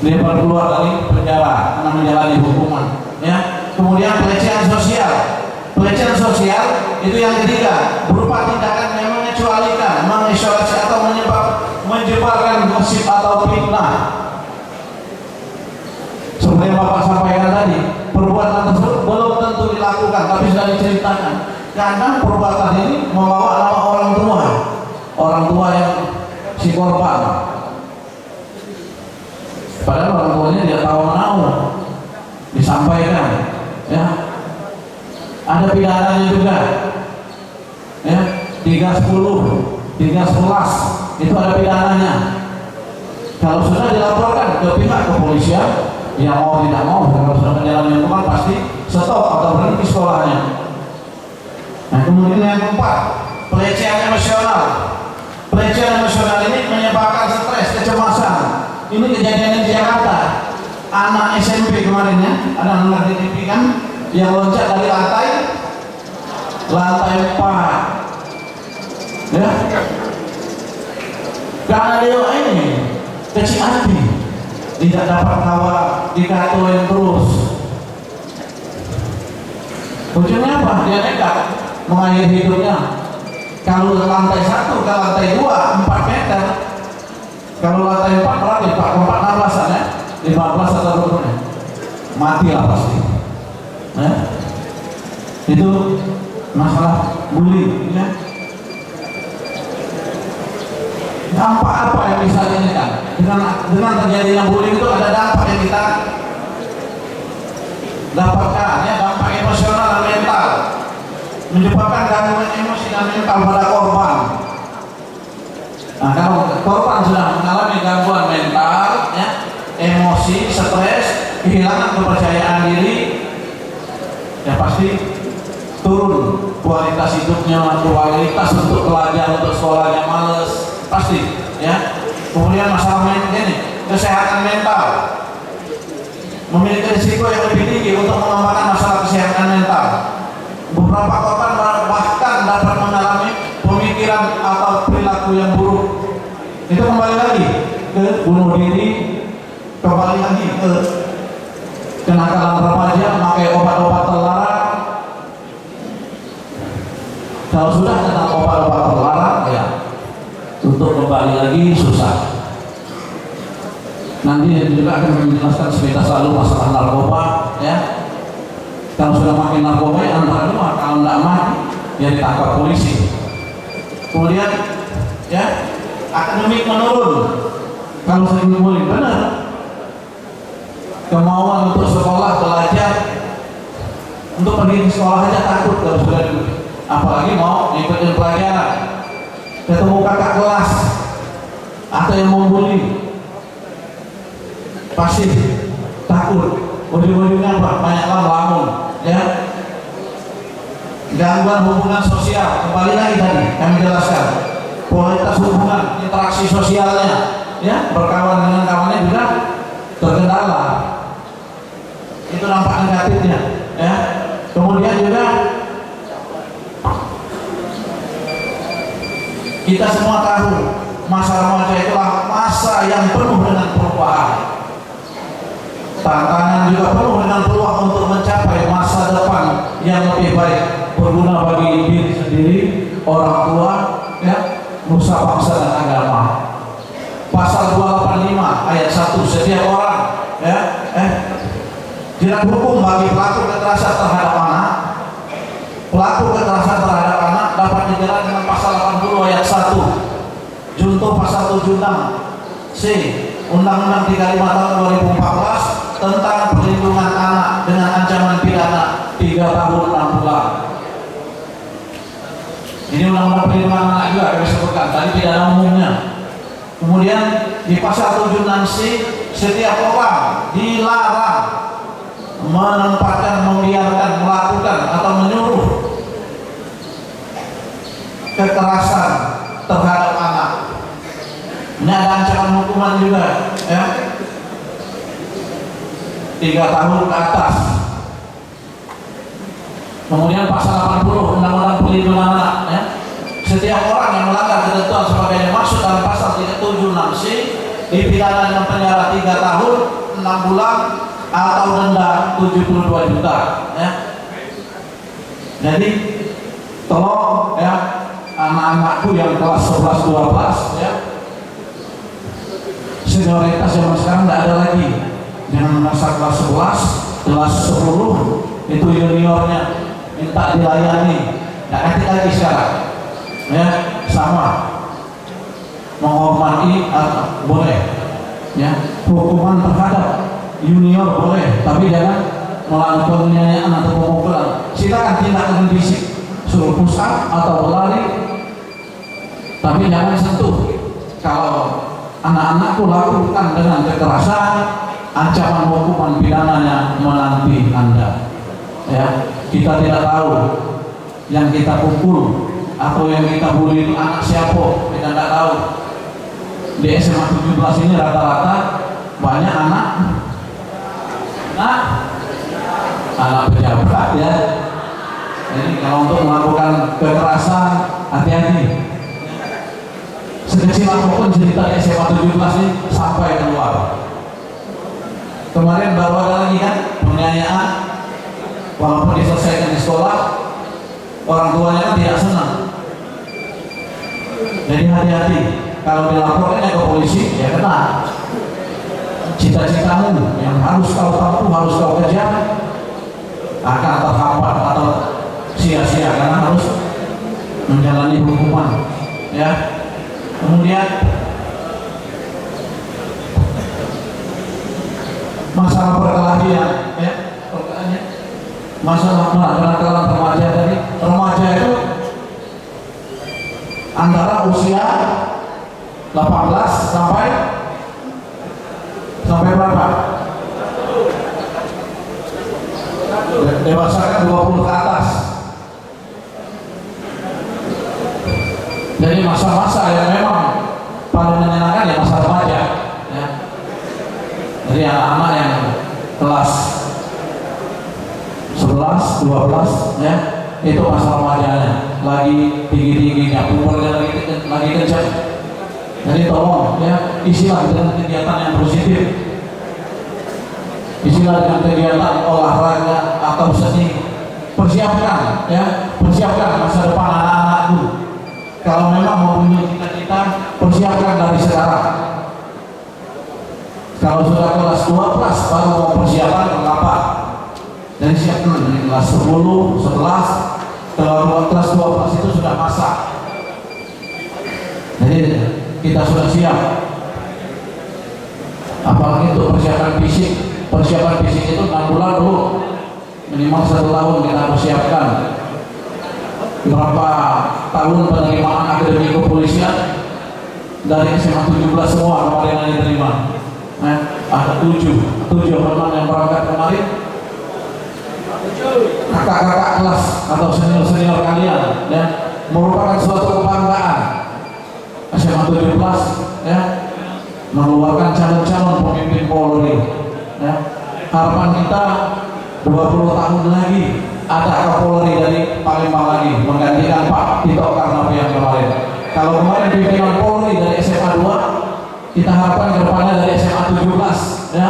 Dia baru keluar dari penjara karena menjalani hukuman, ya. Kemudian pelecehan sosial itu yang ketiga, berupa tindakan yang mengecualikan, mengisolasi atau menyebarkan gosip atau fitnah. Seperti yang Bapak sampaikan tadi, perbuatan tersebut belum tentu dilakukan, tapi sudah diceritakan. Kadang perbuatan ini membawa nama orang tua yang si korban. Padahal orang tuanya tidak tahu menahu, disampaikan, ya. Ada pidananya juga, ya. 310, 311 itu ada pidananya. Kalau sudah dilaporkan ke pihak kepolisian, ya mau tidak mau, kalau sudah menjalani hukuman pasti stop atau berhenti sekolahnya. Nah, kemudian yang keempat, pelecehan emosional. Pelecehan emosional ini menyebabkan stres, kecemasan. Ini kejadian di Jakarta, anak SMP kemarin, ya, ada anak di TV kan yang loncat dari lantai 4, ya, karena dia ini kecil hati, tidak dapat kawa, dikatuin terus. Ujungnya apa? Dia nekat mengakhiri hidupnya. Kalau lantai 1 ke lantai 2 4 meter. Kalau lantai 4 berarti 16-an, ya, 15 atau 20, ya, mati lah pasti, ya. Itu masalah bullying, ya. Dampak apa yang bisa ini kan? Dengan terjadinya bullying itu ada dampak yang kita dapatkan, ya, dampak emosional dan mental, menyebabkan gangguan emosi dan mental pada korban. Nah, kalau korban sudah mengalami gangguan mental, ya, emosi, stres, kehilangan kepercayaan diri, ya pasti turun kualitas hidupnya, kualitas untuk belajar, untuk sekolahnya males, pasti, ya. Kemudian masalah kesehatan mental, memiliki risiko yang lebih tinggi untuk mengembangkan masalah kesehatan mental. Beberapa korban bahkan dapat mengalami pemikiran atau perilaku yang buruk. Itu kembali lagi ke bunuh diri, kembali lagi ke kenakalan remaja, memakai obat-obat terlarang. Kalau sudah tentang obat-obat terlarang, ya, untuk kembali lagi susah. Nanti juga akan menjelaskan sepintas lalu masalah narkoba, ya. Kalau sudah makin narkoba, antara dua, kalau tidak mati, ya ditangkap polisi. Kemudian ya, akademik menurun. Kalau sering bullying, benar. Kemauan untuk sekolah, belajar, untuk pergi ke sekolah aja takut kalau sudah dibully. Apalagi mau ngikutin pelajaran, ketemu kakak kelas atau yang mau bully, pasti takut. Ujung-ujungnya apa? Banyak lamun, ya. Gangguan hubungan sosial, kembali lagi tadi kami jelaskan. Kualitas hubungan, interaksi sosialnya, ya, berkawan dengan kawannya juga terkendala. Itu dampak negatifnya, ya. Kemudian juga kita semua tahu masa remaja itulah masa yang penuh dengan perubahan. Tantangan juga penuh dengan peluang untuk mencapai masa depan yang lebih baik, berguna bagi diri sendiri, orang tua, ya, nusa bangsa dan agama. Pasal 285 ayat 1, setiap orang, ya, jerat hukum bagi pelaku kekerasan terhadap anak. Pelaku kekerasan terhadap anak dapat dijerat dengan pasal 80 ayat 1, junto pasal 76 C Undang-Undang 35 tahun 2014 tentang perlindungan anak dengan ancaman pidana 3 tahun 6 bulan. Ini undang-undang perlindungan anak juga kami sebutkan tadi, pidana umumnya. Kemudian di pasal 76C, setiap orang dilarang menempatkan, membiarkan, melakukan atau menyuruh kekerasan terhadap anak. Ini ada ancaman hukuman juga, ya, 3 tahun ke atas. Kemudian pasal 80 Undang-Undang Perlindungan Anak, ya, setiap orang yang melanggar ketentuan sebagai dimaksud dalam pasal 376C dipidana dengan penjara 3 tahun 6 bulan atau denda 72 juta, ya. Jadi tolong, ya, anak-anakku yang kelas 11 12, ya, senioritas zaman sekarang tidak ada lagi. Jangan masa kelas 11, kelas 10 itu juniornya minta dilayani, tidak ngerti lagi sekarang, ya, sama menghormati boleh, ya, hukuman terhadap junior boleh, tapi jangan melakukan penganiayaan atau pemukulan. Silakan tindak dengan fisik, suruh push up atau berlari, tapi jangan sentuh. Kalau anak-anakku lakukan dengan kekerasan, ancaman hukuman pidananya menanti Anda, ya. Kita tidak tahu yang kita pukul atau yang kita bully itu anak siapa, kita tidak tahu. Di SMA 17 ini rata-rata banyak anak pejabat, ya. Jadi kalau untuk melakukan kekerasan, hati-hati. Sekecil apapun cerita SMA 17 ini sampai keluar. Kemarin baru ada lagi kan penganiayaan, walaupun diselesaikan di sekolah, orang tuanya kan tidak senang. Jadi hati-hati, kalau dilaporkannya ke polisi, ya kena. Cita-citamu yang harus kau tempuh, harus kau kejar, akan terhambat atau sia-sia karena harus menjalani hukuman, ya. Kemudian masalah perkelahian, ya, masalah kenakalan remaja tadi. Remaja itu antara usia 18 sampai berapa? Dewasa kan 20 ke atas. Jadi masa-masa yang memang paling menyenangkan ya masa remaja, ya. Jadi anak-anak yang kelas 11, 12, ya, itu masa remajanya, lagi tinggi-tingginya, umurnya lagi kencang. Jadi tolong, ya, isilah dengan kegiatan yang positif, isilah dengan kegiatan olahraga atau seni. Persiapkan, ya, persiapkan masa depan anak-anakku. Kalau memang mau punya cita-cita, persiapkan dari sekarang. Kalau sudah kelas 12 baru mau persiapan kenapa? Dan siapkan dari kelas 10, 11, kalau kelas 12 itu sudah masak. Jadi kita sudah siap. Apalagi untuk persiapan fisik itu 6 bulan dulu, minimal 1 tahun kita persiapkan. Berapa tahun penerimaan akademi kepolisian dari SMA 17 semua kemarin yang diterima. Ada 7 teman yang berangkat kemarin. Kakak-kakak kelas atau senior kalian, ya, merupakan suatu kebanggaan. SMA 17, ya, mengeluarkan calon-calon pemimpin Polri, ya. Harapan kita 20 tahun lagi ada Kapolri dari Palembang lagi menggantikan Pak Tito Karnavian yang kemarin. Kalau kemarin pimpinan Polri dari SMA 2, kita harapkan ke depannya dari SMA 17, ya.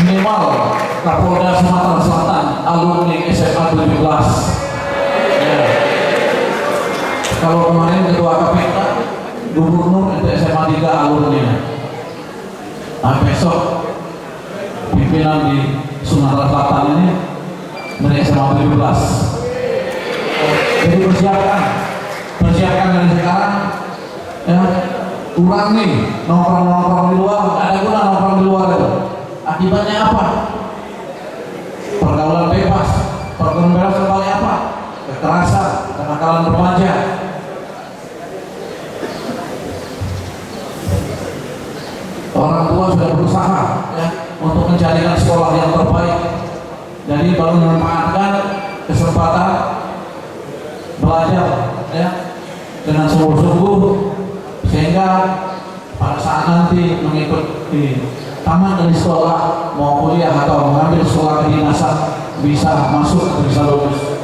Minimal Kapolda Sumatera Selatan alumni SMA 17. Ya. Kalau kemarin ketua KPK gubernur itu SMA 3 alumni. Nah, besok pimpinan di Sumatera Selatan ini dari SMA 17. Jadi persiapkan dari sekarang, ya. Kurangi nongkrong di luar, nggak ada guna nongkrong di luar itu. Akibatnya apa? Pergaulan bebas, pergaulan kembali apa? Kekerasan, kenakalan remaja. Orang tua sudah berusaha, ya, untuk mencarikan sekolah yang terbaik. Jadi baru memanfaatkan kesempatan belajar, ya, dengan sungguh-sungguh sehingga pada saat nanti mengikuti tamat dari sekolah mau kuliah atau mengambil sekolah kedinasan bisa masuk atau bisa lulus.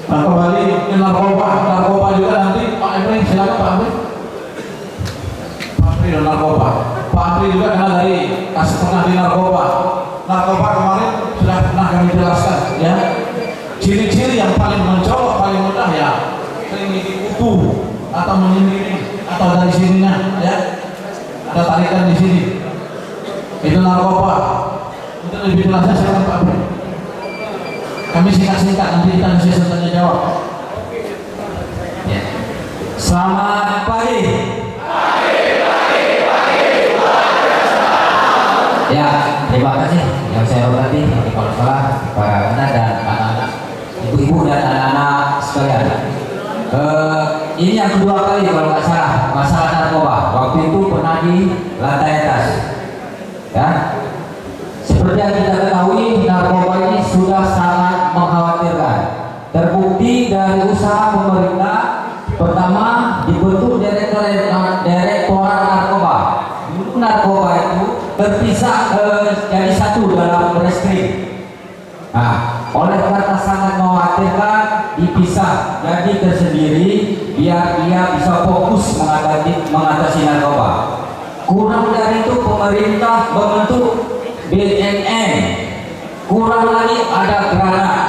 Nah, kembali ke narkoba juga nanti Pak Emre, silakan Pak Emre. Pak Emre dan narkoba. Pak Emre juga kenal dari kasus pernah di narkoba. Narkoba kemarin sudah pernah kami jelaskan, ya. Ciri-ciri yang paling mencolok, paling mudah, ya, sering kutu atau menyendiri atau dari sininya, ya, ada tarikan di sini. Itu narkoba. Untuk lebih jelasnya silakan Pak Bro. Kami singkat-singkat, nanti kita bisa tanya jawab. Ya. Selamat pagi. Ya, terima kasih yang saya hormati Kepala Sekolah, para anak dan anak-anak, ibu-ibu dan anak-anak sekalian. Ini yang kedua kali kalau nggak salah masalah narkoba. Waktu itu pernah di lantai atas. Ya, seperti yang kita ketahui, narkoba ini sudah sangat mengkhawatirkan. Terbukti dari usaha pemerintah, pertama dibentuk direktorat narkoba. Dulu narkoba itu terpisah jadi satu dalam reskrim. Nah, oleh karena sangat mengkhawatirkan, dipisah jadi tersendiri biar dia bisa fokus mengatasi narkoba. Kurang dari itu pemerintah membentuk BNN. Kurang lagi ada granat,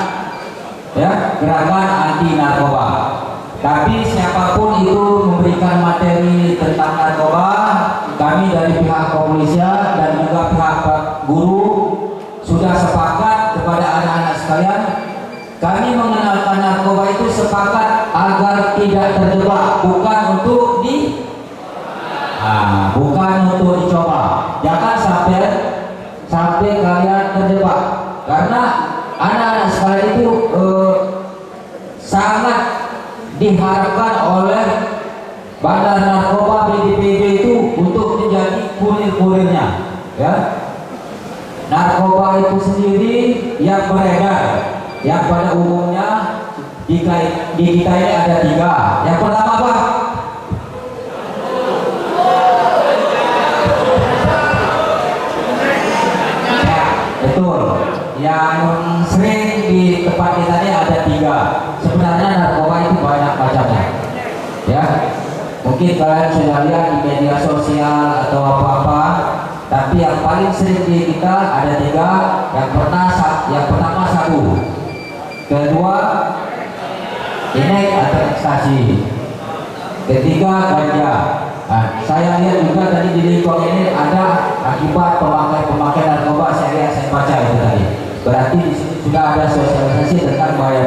ya, gerakan anti narkoba. Tapi siapapun itu memberikan materi tentang narkoba, kami dari pihak kepolisian dan juga pihak guru sudah sepakat kepada anak-anak sekalian. Kami mengenalkan narkoba itu sepakat agar tidak terjebak, bukan untuk dicoba. Jangan sampai kalian terjebak, karena anak-anak sekalian itu sangat diharapkan oleh bandar narkoba BDPB itu untuk menjadi kurir-kurirnya, ya. Narkoba itu sendiri yang beredar, yang pada umumnya di kita ini ada 3. Yang pertama apa? Ya, betul. Yang sering di tempat kita ini ada 3. Sebenarnya narkoba itu banyak macamnya, ya. Mungkin kalian sudah lihat di media sosial atau apa-apa. Tapi yang paling sering di kita ada 3. Yang pertama sabu, kedua inek atau ekstasi, ketiga ganja. Nah, saya lihat juga tadi di lingkungan ini ada akibat pemakaian narkoba. Saya baca itu tadi. Berarti di sini sudah ada sosialisasi tentang bahaya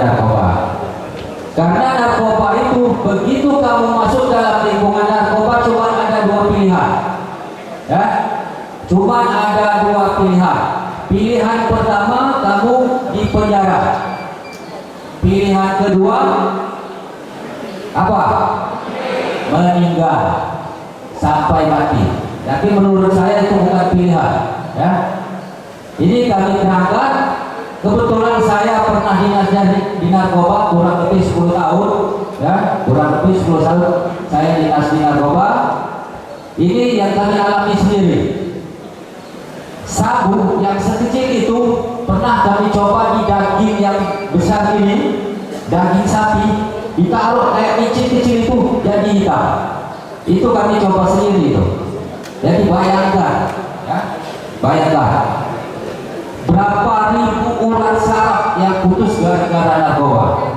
Karena narkoba itu begitu kamu masuk dalam lingkungan narkoba cuma ada dua pilihan, ya, cuma ada dua pilihan. Pilihan pertama kamu di penjara. Pilihan kedua apa? Meninggal sampai mati. Tapi menurut saya itu bukan pilihan, ya. Ini kami terangkan. Kebetulan saya pernah dinas di narkoba kurang lebih 10 tahun, ya, kurang lebih 10 tahun saya dinas di narkoba. Ini yang kami alami sendiri. Sabu yang sekecil itu pernah kami coba di daging yang besar ini, daging sapi, ditaruh kayak micin kecil itu jadi hitam. Itu kami coba sendiri itu. Jadi bayangkan, ya, bayangkan berapa ribu urat saraf yang putus gara-gara narkoba.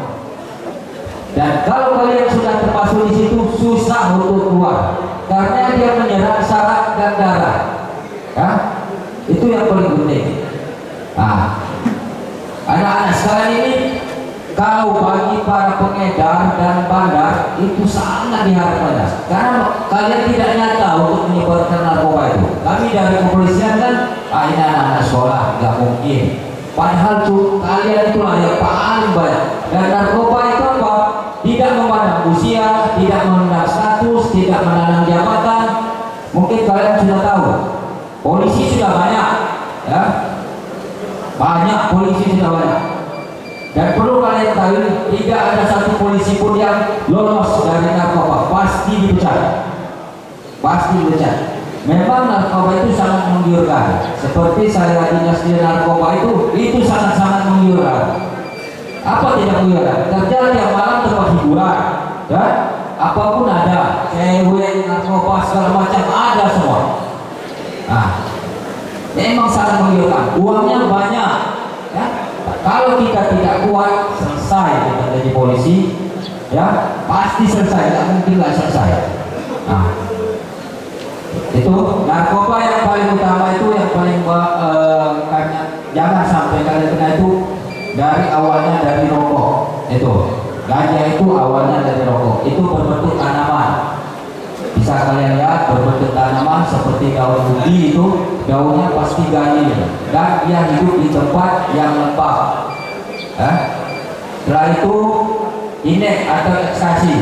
Dan kalau kalian sudah termasuk di situ susah untuk keluar karena dia menyerang saraf dan darah. Ya, itu yang paling penting. Nah, anak-anak sekalian ini kalau bagi para pengedar dan bandar itu sangat diharapkan karena kalian tidak nyata untuk menyebarkan narkoba itu. Kami dari kepolisian kan, ini anak-anak sekolah nggak mungkin. Padahal tuh kalian itulah yang paling banyak. Dan narkoba itu apa? Tidak memandang usia, tidak memandang status, tidak memandang jabatan. Mungkin kalian sudah tahu, polisi sudah banyak, ya, banyak polisi sudah banyak. Dan perlu kalian tahu, tidak ada satu polisi pun yang lolos dari narkoba, pasti dipecat. Pasti dipecat. Memang narkoba itu sangat menggiurkan. Seperti saya dinas di narkoba itu sangat-sangat menggiurkan. Apa tidak menggiurkan? Kerja tiap malam tempat hiburan, ya, apapun ada, cewek, narkoba segala macam ada semua. Nah, memang sangat menggiurkan. Uangnya banyak, ya. Kalau kita tidak kuat, selesai kita jadi polisi, ya, pasti selesai, tidak mungkin nggak selesai. Nah, itu narkoba yang paling utama itu yang paling jangan sampai kalian kena itu dari awalnya dari rokok. Itu ganja itu awalnya dari rokok. Itu berbentuk tanaman. Bisa kalian lihat berbentuk tanaman seperti daun ubi itu daunnya pasti ganil dan dia hidup di tempat yang lembab. Setelah itu inek atau ekstasi.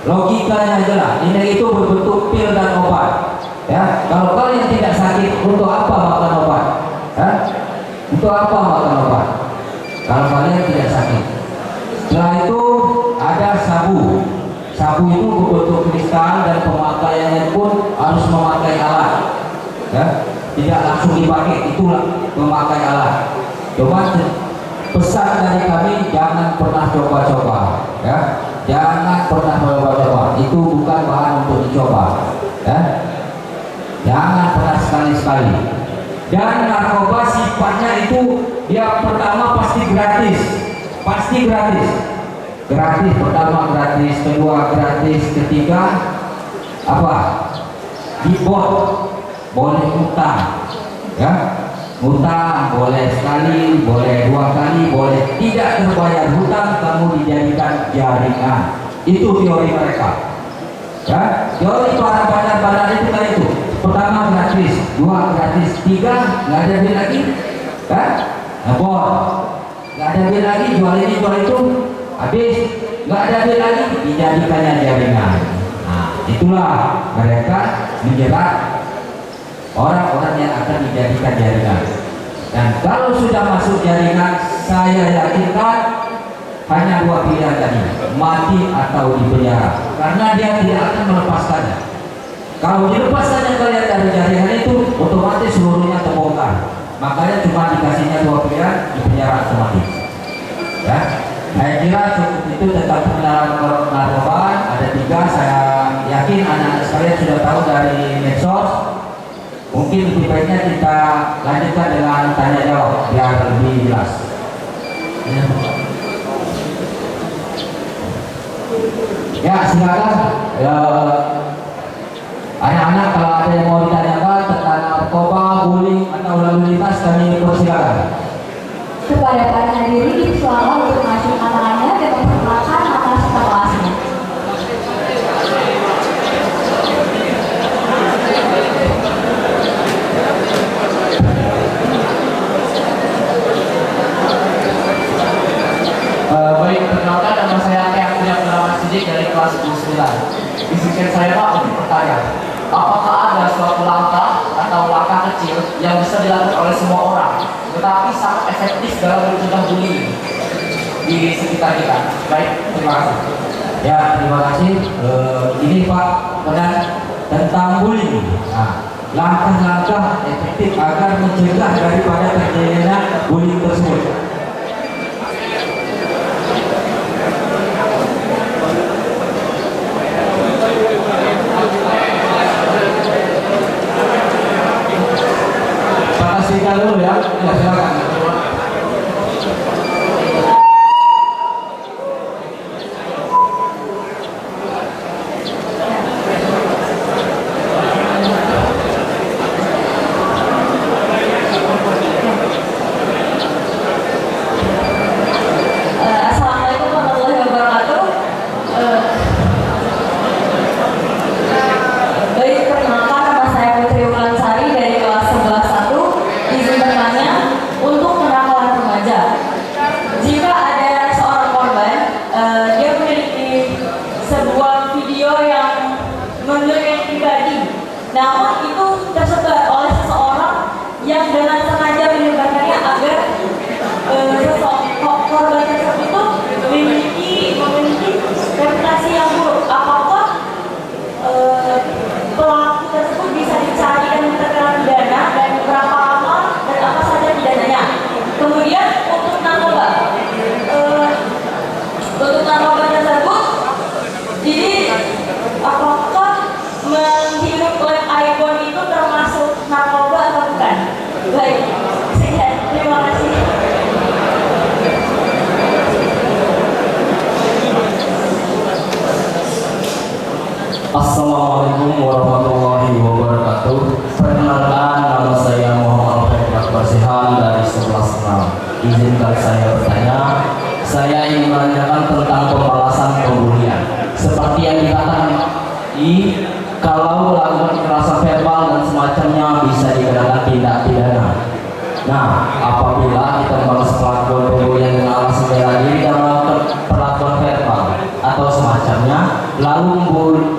Logikanya jelas, inek itu berbentuk pil dan obat. Ya, kalau kalian tidak sakit, untuk apa makan obat? Untuk apa makan obat? Kalau kalian tidak sakit. Setelah itu ada sabu. Sabu itu berbentuk kristal dan pemakaiannya pun harus memakai alat, ya, tidak langsung dipakai, itulah memakai alat. Cuma pesan dari kami jangan pernah coba-coba, ya, jangan pernah coba-coba. Itu bukan bahan untuk dicoba, ya, jangan pernah sekali-sekali. Dan narkoba sifatnya itu yang pertama pasti gratis, pasti gratis. Gratis pertama gratis, kedua gratis, ketiga apa? Dibot, boleh utang, ya, utang boleh sekali, boleh dua kali, boleh tidak terbayar hutang kamu dijadikan jaringan. Itu teori mereka, ya. Teori para bandar-bandar itu kan itu. Pertama gratis, dua gratis, tiga nggak ada bil lagi, ya, bot, nggak ada bil lagi, jual ini jual itu. Habis nggak ada bil lagi dijadikannya jaringan. Nah, itulah mereka menjerat orang-orang yang akan dijadikan jaringan. Dan kalau sudah masuk jaringan, saya yakinkan hanya dua pilihan tadi, mati atau di penjara, karena dia tidak akan melepaskannya. Kalau dilepaskannya kalian dari jaringan itu, otomatis seluruhnya terbongkar. Makanya cuma dikasihnya dua pilihan, di penjara otomatis, ya. Saya kira cukup itu tentang pengenalan narkoba. Ada 3, saya yakin anak-anak sekalian sudah tahu dari medsos. Mungkin lebih baiknya kita lanjutkan dengan tanya jawab biar lebih jelas. Ya, silakan. Anak-anak kalau ada yang mau ditanyakan tentang narkoba, bullying atau lalu lintas, kami persilakan. Kepada para hadirin, selamat untuk maju tangannya dan memperkenalkan sidik dari kelas 29. Izinkan saya Pak untuk bertanya, apakah ada suatu langkah atau langkah kecil yang bisa dilakukan oleh semua orang, tetapi sangat efektif dalam mencegah bullying di sekitar kita? Baik, terima kasih. Ya, terima kasih. Ini Pak benar tentang bullying. Nah, langkah-langkah efektif agar mencegah daripada terjadinya bullying tersebut. Pak Asika dulu ya, ya silakan. Assalamualaikum warahmatullahi wabarakatuh. Baik, perkenalkan nama saya Putri Wulansari dari kelas 11-1. Izin bertanya untuk kenakalan remaja. Jika ada seorang korban, dia memiliki sebuah video yang menunjukkan pribadi, namun itu tersebar oleh seseorang yang dengan sengaja menyebarkannya agar korban tersebut itu memiliki reputasi yang buruk. Apakah pelaku tersebut bisa dicari dan terkena pidana, dan berapa lama dan apa saja pidananya? Kemudian untuk narkoba tersebut, jadi apakah menghirup lab iPhone itu termasuk narkoba atau bukan? Baik, sekian. Terima kasih. Assalamualaikum warahmatullahi wabarakatuh. Perkenalkan, nama saya Muhammad Alfred Basihan dari 11-6. Izinkan saya bertanya. Saya ingin menanyakan tentang pembalasan pembulian. Seperti yang dikatakan kalau melakukan kekerasan verbal dan semacamnya bisa dikenakan tindak pidana. Nah, apabila kita membalas pelakuan pembulian dengan alasan bela diri dan melakukan perlakuan verbal atau semacamnya, lalu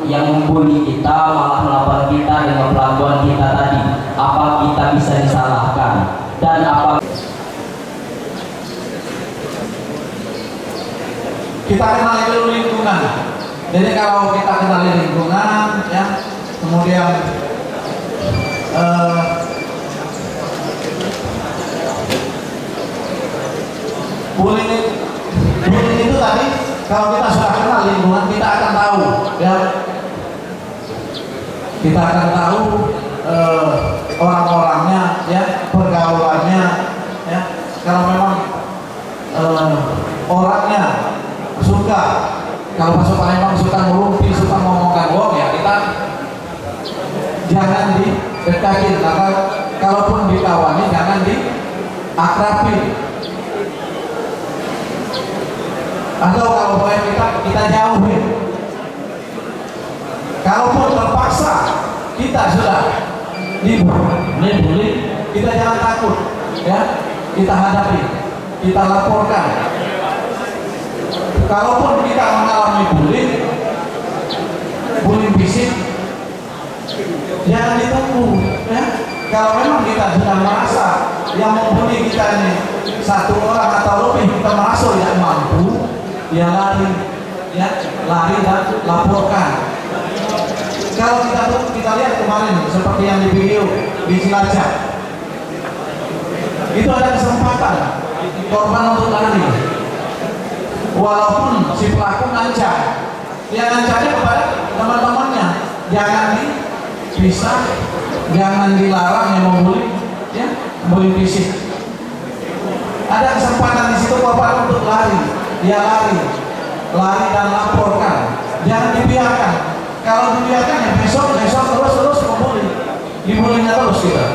yang membuli kita malah melawan kita dengan perlakuan kita tadi, apa kita bisa disalahkan? Dan apa Kita kenali dulu lingkungan. Jadi kalau kita kenali lingkungan, ya, kemudian bullying itu tadi, kalau kita sudah kenal lingkungan, kita akan tahu, ya, kita akan tahu orang-orangnya, ya, pergaulannya, ya. Kalau memang orangnya suka, kalau masuk Palembang suka ngerumpi, suka ngomongkan bohong, ya kita jangan didekatin. Maka kalaupun dikawani jangan diakrabin. Atau kalau boleh kita jauhin. Kalaupun terpaksa kita sudah dibully, kita jangan takut, ya, kita hadapi, kita laporkan. Kalaupun kita mengalami bullying fisik, jangan ditunggu, ya. Kalau memang kita sudah merasa yang membuli kita ini satu orang atau lebih, kita merasa tidak mampu, ya lari, ya, lari dan laporkan. Kalau kita lihat kemarin seperti yang di video di Cilacap, itu ada kesempatan korban untuk lari. Walaupun si pelaku ngancam, dia ngancamnya kepada teman-temannya, jangan dipisah, jangan dilarang yang membuli, ya, membuli fisik. Ada kesempatan di situ korban untuk lari, dia lari dan laporkan, jangan dibiarkan. Kalau dibiarkan ya besok terus membuli, dibulinya terus kita.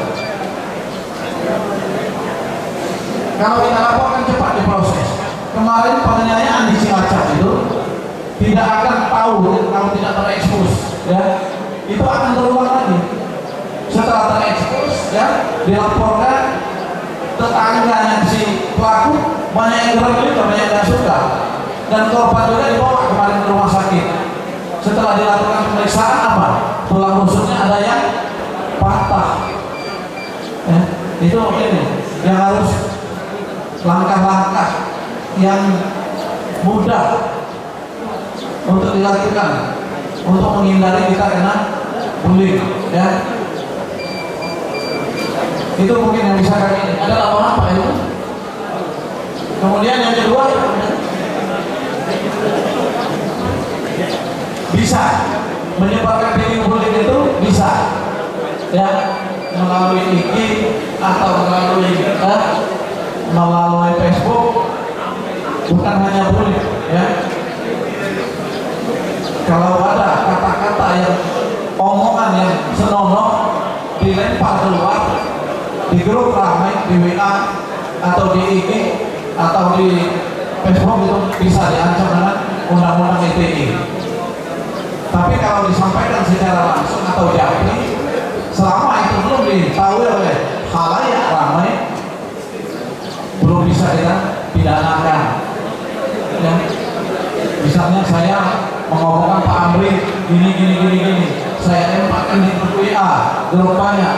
Kalau kita laporkan cepat diproses. Kemarin penganiayaan di Cilacap itu tidak akan tahu kalau tidak terekspos, ya, itu akan terulang lagi. Setelah terekspos, ya, dilaporkan, tetangganya si pelaku banyak yang gerak, banyak yang tidak suka, dan korban juga dibawa kemarin ke rumah sakit. Setelah dilakukan pemeriksaan apa? Tulang rusuknya ada yang patah. Ya, itu ini yang harus langkah-langkah yang mudah untuk dilakukan untuk menghindari kita kena bullying, ya. Itu mungkin yang bisa kami. Ada laporan Pak itu. Kemudian yang kedua, bisa menyebabkan bullying itu bisa, ya, melalui IG atau melalui Facebook. Bukan hanya bullying, ya. Kalau ada kata-kata yang omongan yang senonoh dilempar keluar di grup ramai, di WA atau di IG atau di Facebook, itu bisa diancam dengan undang-undang ITE. Tapi kalau disampaikan secara langsung atau japri, selama itu belum diketahui oleh khalayak ramai, belum bisa kita pidanakan. Ya. Misalnya saya mengomongkan Pak Amri gini, saya tempatkan di grup WA, grup banyak.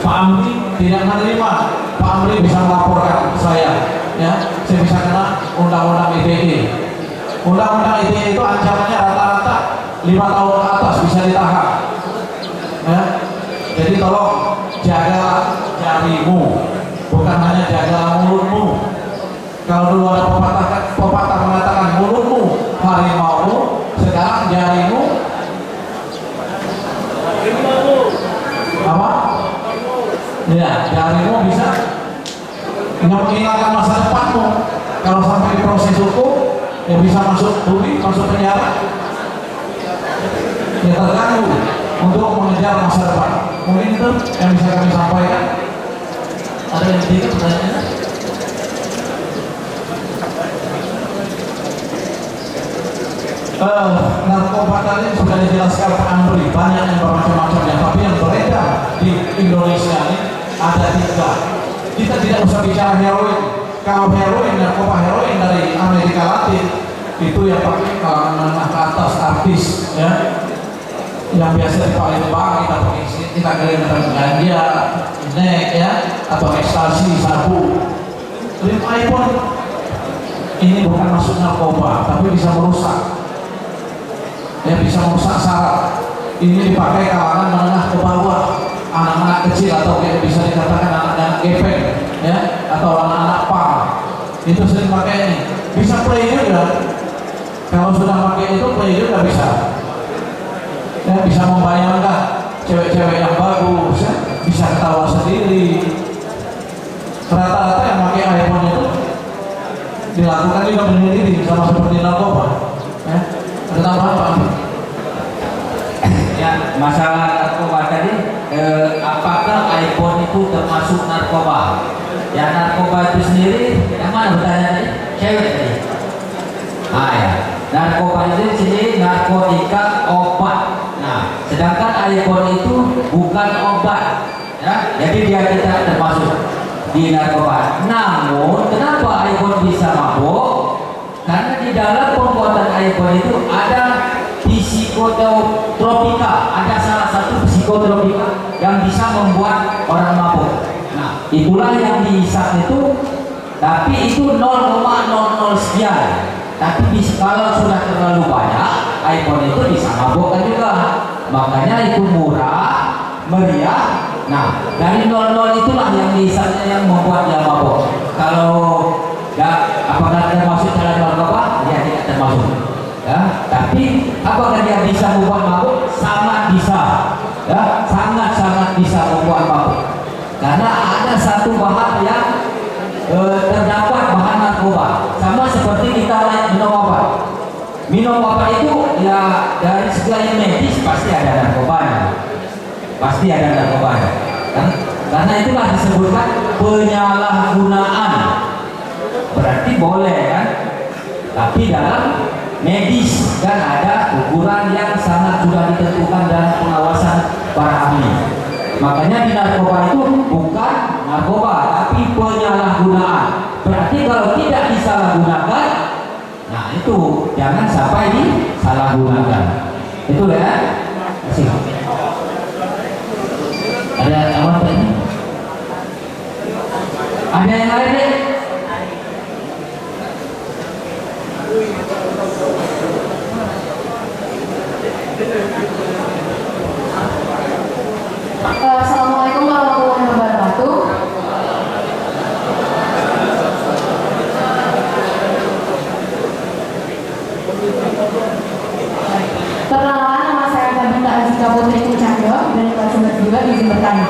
Pak Amri tidak menerima, Pak Amri bisa melaporkan saya, ya, saya bisa kena undang-undang ITE. Undang-undang ITE itu ancamannya rata-rata 5 tahun ke atas bisa ditahan, ya. Jadi tolong jaga jarimu, bukan hanya jaga mulutmu. Kalau dulu ada pepatah mengatakan mulutmu harimaumu, sekarang jarimu apa? Ya, jarimu bisa menghilangkan masa depanmu. Kalau sampai di proses hukum, ya bisa masuk bumi, masuk penjara, ya terganggu untuk mengejar masa depan. Mungkin itu yang bisa kami sampaikan. Ada yang tidak pertanyaannya? Narkoba tadi sudah dijelaskan Pak Amri, banyak yang bermacam-macamnya, tapi yang beredar di Indonesia ini ada 3. Kita tidak usah bicara heroin. Kalau heroin, narkoba heroin dari Amerika Latin itu yang pakai kalangan menengah ke atas, artis, ya, yang biasa di Palembang kita kirim dengan ganja, nek, ya, atau ekstasi, sabu. Rim iPhone ini bukan masuk narkoba, tapi bisa merusak. Ya, bisa merusak saraf. Ini dipakai kalangan menengah ke bawah, anak-anak kecil atau bisa dikatakan anak-anak gepeng, ya, atau anak-anak pang. Itu sering pakai ini. Bisa play juga. Kalau sudah pakai itu play juga bisa. Ya, bisa membayangkan cewek-cewek yang bagus, ya, bisa ketawa sendiri. Rata-rata yang pakai iPhone itu dilakukan juga menyendiri, sama seperti narkoba. Ya. Ada tambahan Pak? Ya, masalah narkoba tadi, apakah iPhone itu termasuk narkoba? Ya, narkoba itu sendiri, yang mana bertanya tadi? Cewek tadi. Ya, narkoba itu sendiri narkotika, obat. Nah, sedangkan iPhone itu bukan obat, ya, jadi dia tidak termasuk di narkoba. Namun, kenapa iPhone bisa mabuk? Karena di dalam pembuatan iPhone itu ada psikotropika, ada salah satu psikotropika yang bisa membuat orang mabuk. Nah, itulah yang dihisap itu, tapi itu 0,00 sekian. Tapi kalau sudah terlalu banyak, iPhone itu bisa mabukkan juga. Makanya itu murah, meriah. Nah, dari 00 itulah yang dihisapnya yang membuat dia mabuk. Kalau apakah termasuk dalam narkoba? Dia tidak termasuk. Ya, tapi apakah dia bisa membuat mabuk? Sangat bisa. Ya, sangat-sangat bisa membuat mabuk. Karena ada satu bahan yang terdapat bahan narkoba. Sama seperti kita minum obat. Minum obat itu ya dari segi medis pasti ada narkobanya. Pasti ada narkobanya. Karena itulah disebutkan penyalahgunaan. Berarti boleh kan, tapi dalam medis dan ada ukuran yang sangat sudah ditentukan dan pengawasan para ahli. Makanya di narkoba itu bukan narkoba tapi penyalahgunaan. Berarti kalau tidak disalahgunakan, nah itu jangan sampai disalahgunakan. Itu ya. Kasih. Ada yang mau tanya? Ada yang lain deh? Assalamualaikum warahmatullahi wabarakatuh. Perkenalkan, nama saya Tabita Azika Putri Cahyo dari kelas 9 izin bertanya.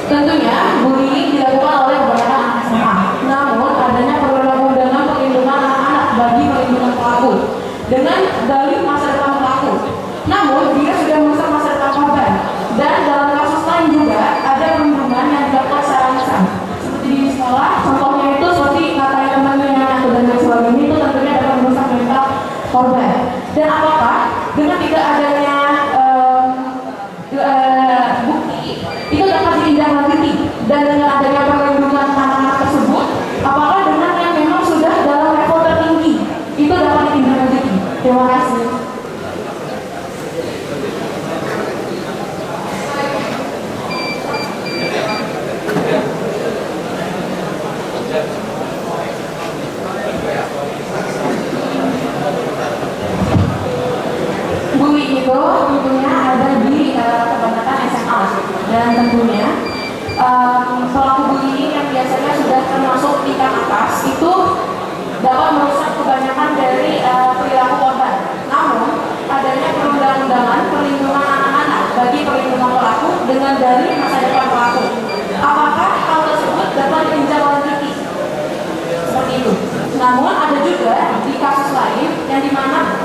Tentunya bullying dilakukan oleh kebanyakan anak SMA. Namun adanya perundang-undangan perlindungan anak-anak bagi perlindungan pelaku dengan dalih masa depan pelaku. Namun dia sudah merusak masa depan korban. Dan dalam kasus lain juga ada perlindungan yang dilakukan secara lisan. Seperti di sekolah, contohnya itu seperti katanya temannya atau dan lain sebagainya, itu tentunya dapat merusak mental korban. Dan apakah dengan tidak adanya bukti itu dapat ditindaklanjuti, dan dengan adanya perlindungan anak-anak tersebut, apakah dengan yang memang sudah dalam level tertinggi itu dapat ditindaklanjuti? Terima kasih. Bullying itu tentunya ada di kebanyakan SMA, dan tentunya pelaku bullying yang biasanya sudah termasuk tingkat atas itu dapat merusak kebanyakan dari perilaku korban. Namun adanya perundang-undangan perlindungan anak-anak bagi perlindungan pelaku dengan dari masa depan pelaku. Apakah hal tersebut dapat ditindaklanjuti? Seperti itu. Namun ada juga di kasus lain yang dimana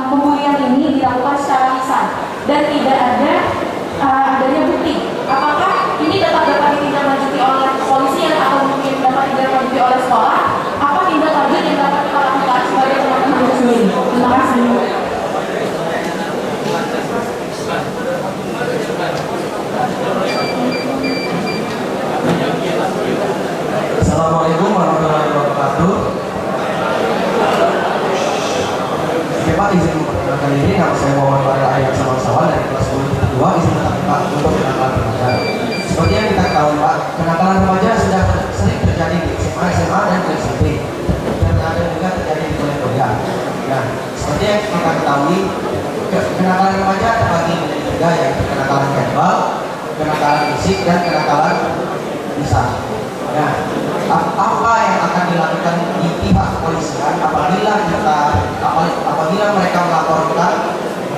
pembulian ini dilakukan secara lisan dan tidak ada adanya bukti. Apakah ini dapat ditindaklanjuti oleh kepolisian atau mungkin dapat ditindaklanjuti oleh sekolah? Apa tindak lanjut yang dapat kita lakukan sebagai teman-teman itu sendiri? Terima kasih. Assalamualaikum warahmatullahi wabarakatuh. Pak, izin memperkenalkan diri, nama saya Muhammad Farel Ayat Sawan dari kelas 10.2, izin Pak untuk kenakalan remaja. Seperti yang kita ketahui Pak, kenakalan remaja sudah sering terjadi di SMA dan di SMP, dan ada juga terjadi di kuliah. Nah, seperti yang kita ketahui, kenakalan remaja terbagi menjadi tiga, yaitu kenakalan verbal, kenakalan fisik, dan kenakalan lisan. Nah, apa yang akan dilakukan di pihak kepolisian apabila mereka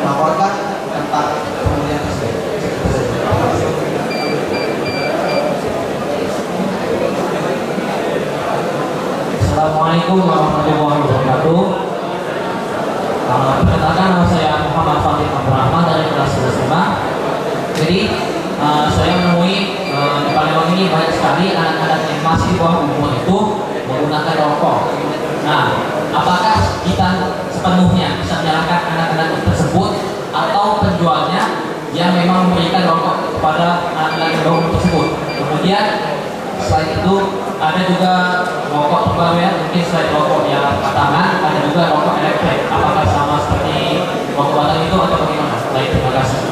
melaporkan tentang pembulian tersebut? Assalamualaikum warahmatullahi wabarakatuh. Perkenalkan, nama saya Muhammad Fatih Abdurrahman dari kelas 11 Jadi saya menemui di Palembang ini banyak sekali anak-anak yang masih di bawah umur itu menggunakan rokok. Nah, apakah kita sepenuhnya bisa menyalahkan anak-anak tersebut atau penjualnya yang memang memberikan rokok kepada anak-anak yang bawah umur tersebut? Kemudian selain itu ada juga rokok terbaru ya, mungkin selain rokok yang batangan ada juga rokok elektrik. Apakah sama seperti rokok batang itu atau bagaimana? Baik, terima kasih.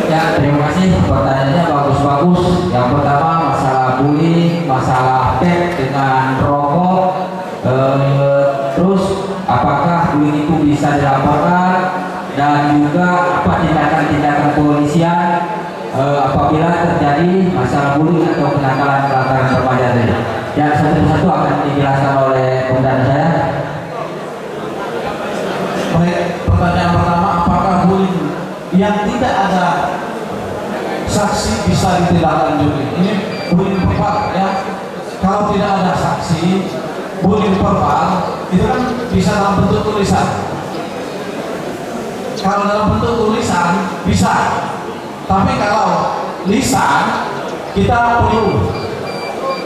Ya, terima kasih, pertanyaannya bagus-bagus. Yang pertama masalah bullying, masalah vape dengan rokok, terus apakah bullying itu bisa dilaporkan, dan juga apa tindakan-tindakan kepolisian apabila terjadi masalah bullying atau kenakalan remaja tadi. Ya, satu-satu akan dijelaskan oleh pembicara saya. Baik, pertanyaan pertama, apakah bullying yang tidak ada saksi bisa ditindaklanjuti? Ini bullying verbal ya. Kalau tidak ada saksi, bullying verbal itu kan bisa dalam bentuk tulisan. Kalau dalam bentuk tulisan bisa, tapi kalau lisan kita perlu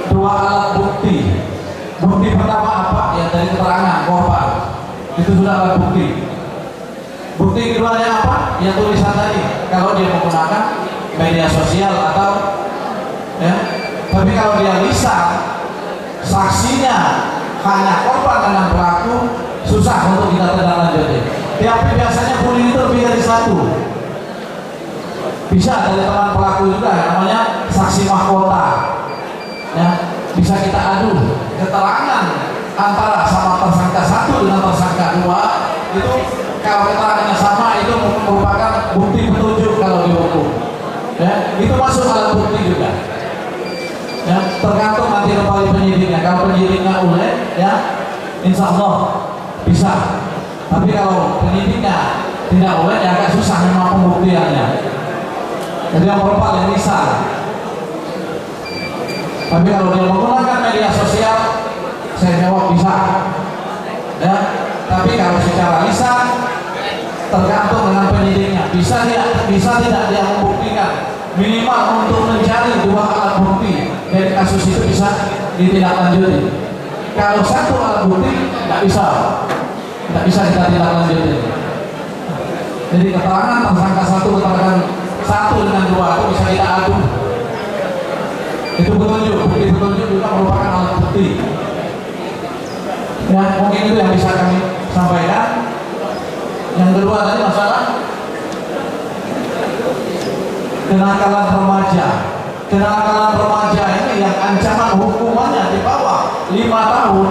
dua alat bukti. Bukti pertama apa? Ya dari keterangan korban, itu sudah alat bukti. Bukti keduanya apa? Ya tulisan tadi. Kalau dia menggunakan media sosial atau ya. Tapi kalau dia lisan, saksinya hanya korban dengan pelaku, susah untuk kita tindak lanjuti. Tapi biasanya bullying itu lebih dari satu. Bisa dari teman pelaku juga, namanya saksi mahkota. Ya, bisa kita adu keterangan antara sama tersangka satu dengan tersangka dua. Itu kalau keterangannya sama, itu merupakan bukti petunjuk kalau dihukum. Ya, itu masuk alat bukti juga. Ya, tergantung nanti kembali penyidiknya. Kalau penyidiknya uleh, ya, insya Allah bisa. Tapi kalau penyidiknya tidak uleh, ya agak susah memang pembuktiannya. Jadi yang perempuan yang lisan. Tapi kalau dia menggunakan media sosial, saya jawab bisa. Ya, tapi kalau secara lisan, tergantung dengan penyidiknya. Bisa tidak dia membuktikan. Minimal untuk mencari dua alat bukti dari kasus itu bisa ditindaklanjuti. Kalau satu alat bukti tidak bisa kita tindaklanjuti. Jadi keterangan tersangka satu, keterangan satu dengan dua itu bisa kita adu. Itu petunjuk, bukti petunjuk juga merupakan alat bukti. Ya, mungkin itu yang bisa kami sampaikan. Yang kedua tadi masalah kenakalan remaja. Kenakalan remaja ini yang ancaman hukumannya di bawah 5 tahun,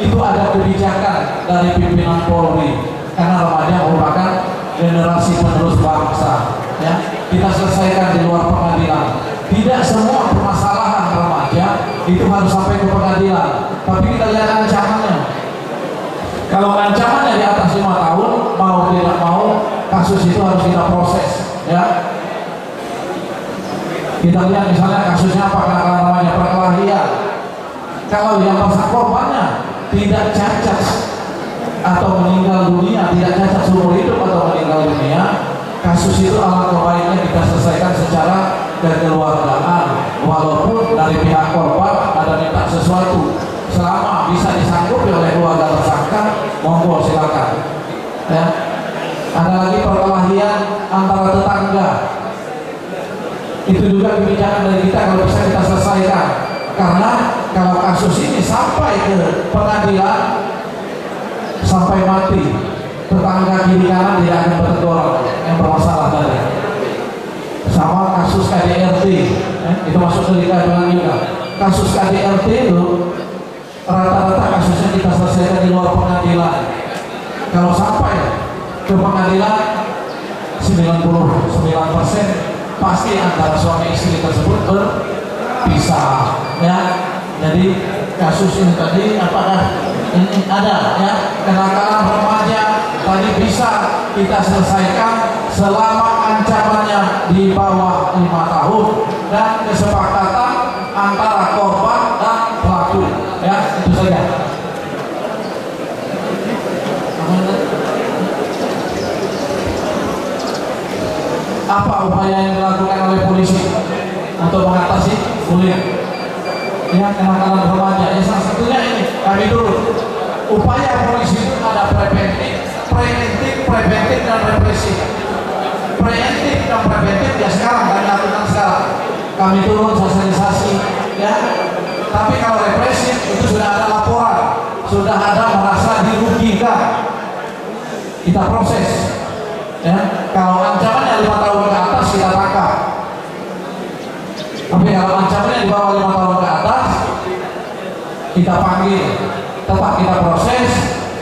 itu ada kebijakan dari pimpinan Polri, karena remaja merupakan generasi penerus bangsa. Ya, kita selesaikan di luar pengadilan. Tidak semua permasalahan remaja itu harus sampai ke pengadilan, tapi kita lihat ancamannya. Kalau ancamannya di atas 5 tahun, mau tidak mau kasus itu harus kita proses. Ya, kita lihat misalnya kasusnya apa, kenakalan remaja perkelahian. Kalau yang pasang korbannya tidak cacat atau meninggal dunia, tidak cacat seumur hidup atau meninggal dunia, kasus itu alangkah baiknya kita selesaikan secara kekeluargaan. Walaupun dari pihak korban ada minta sesuatu, selama bisa disanggupi oleh keluarga tersangka, monggo silakan. Ya, ada lagi perkelahian antara tetangga. Itu juga kebijakan dari kita kalau bisa kita selesaikan. Karena kalau kasus ini sampai ke pengadilan, sampai mati, tetangga kiri kanan tidak akan bertegur yang bermasalah tadi. Sama kasus KDRT, itu masuk delik aduan juga. Kasus KDRT itu rata-rata kasusnya kita selesaikan di luar pengadilan. Kalau sampai ke pengadilan, 99% pasti antara suami istri tersebut berpisah. Ya, jadi kasus ini tadi apakah ini ada ya kenakalan remaja tadi bisa kita selesaikan selama ancamannya di bawah 5 tahun dan kesepakatan antara korban dan pelaku. Ya, itu saja. Apa upaya yang dilakukan oleh polisi untuk mengatasi bullying? Ya, kenakalan remaja. Ya, salah satunya ini kami dulu. Upaya polisi itu ada preventif, dan represif. Preventif dan preventif ya sekarang kami lakukan sekarang. Kami turun sosialisasi, ya. Tapi kalau represif itu sudah ada laporan, sudah ada merasa dirugikan, kita proses. Ya, kalau ancamannya 5 tahun ke atas kita tangkap. Tapi kalau ancamannya di bawah 5 tahun ke atas, kita panggil, tetap kita proses,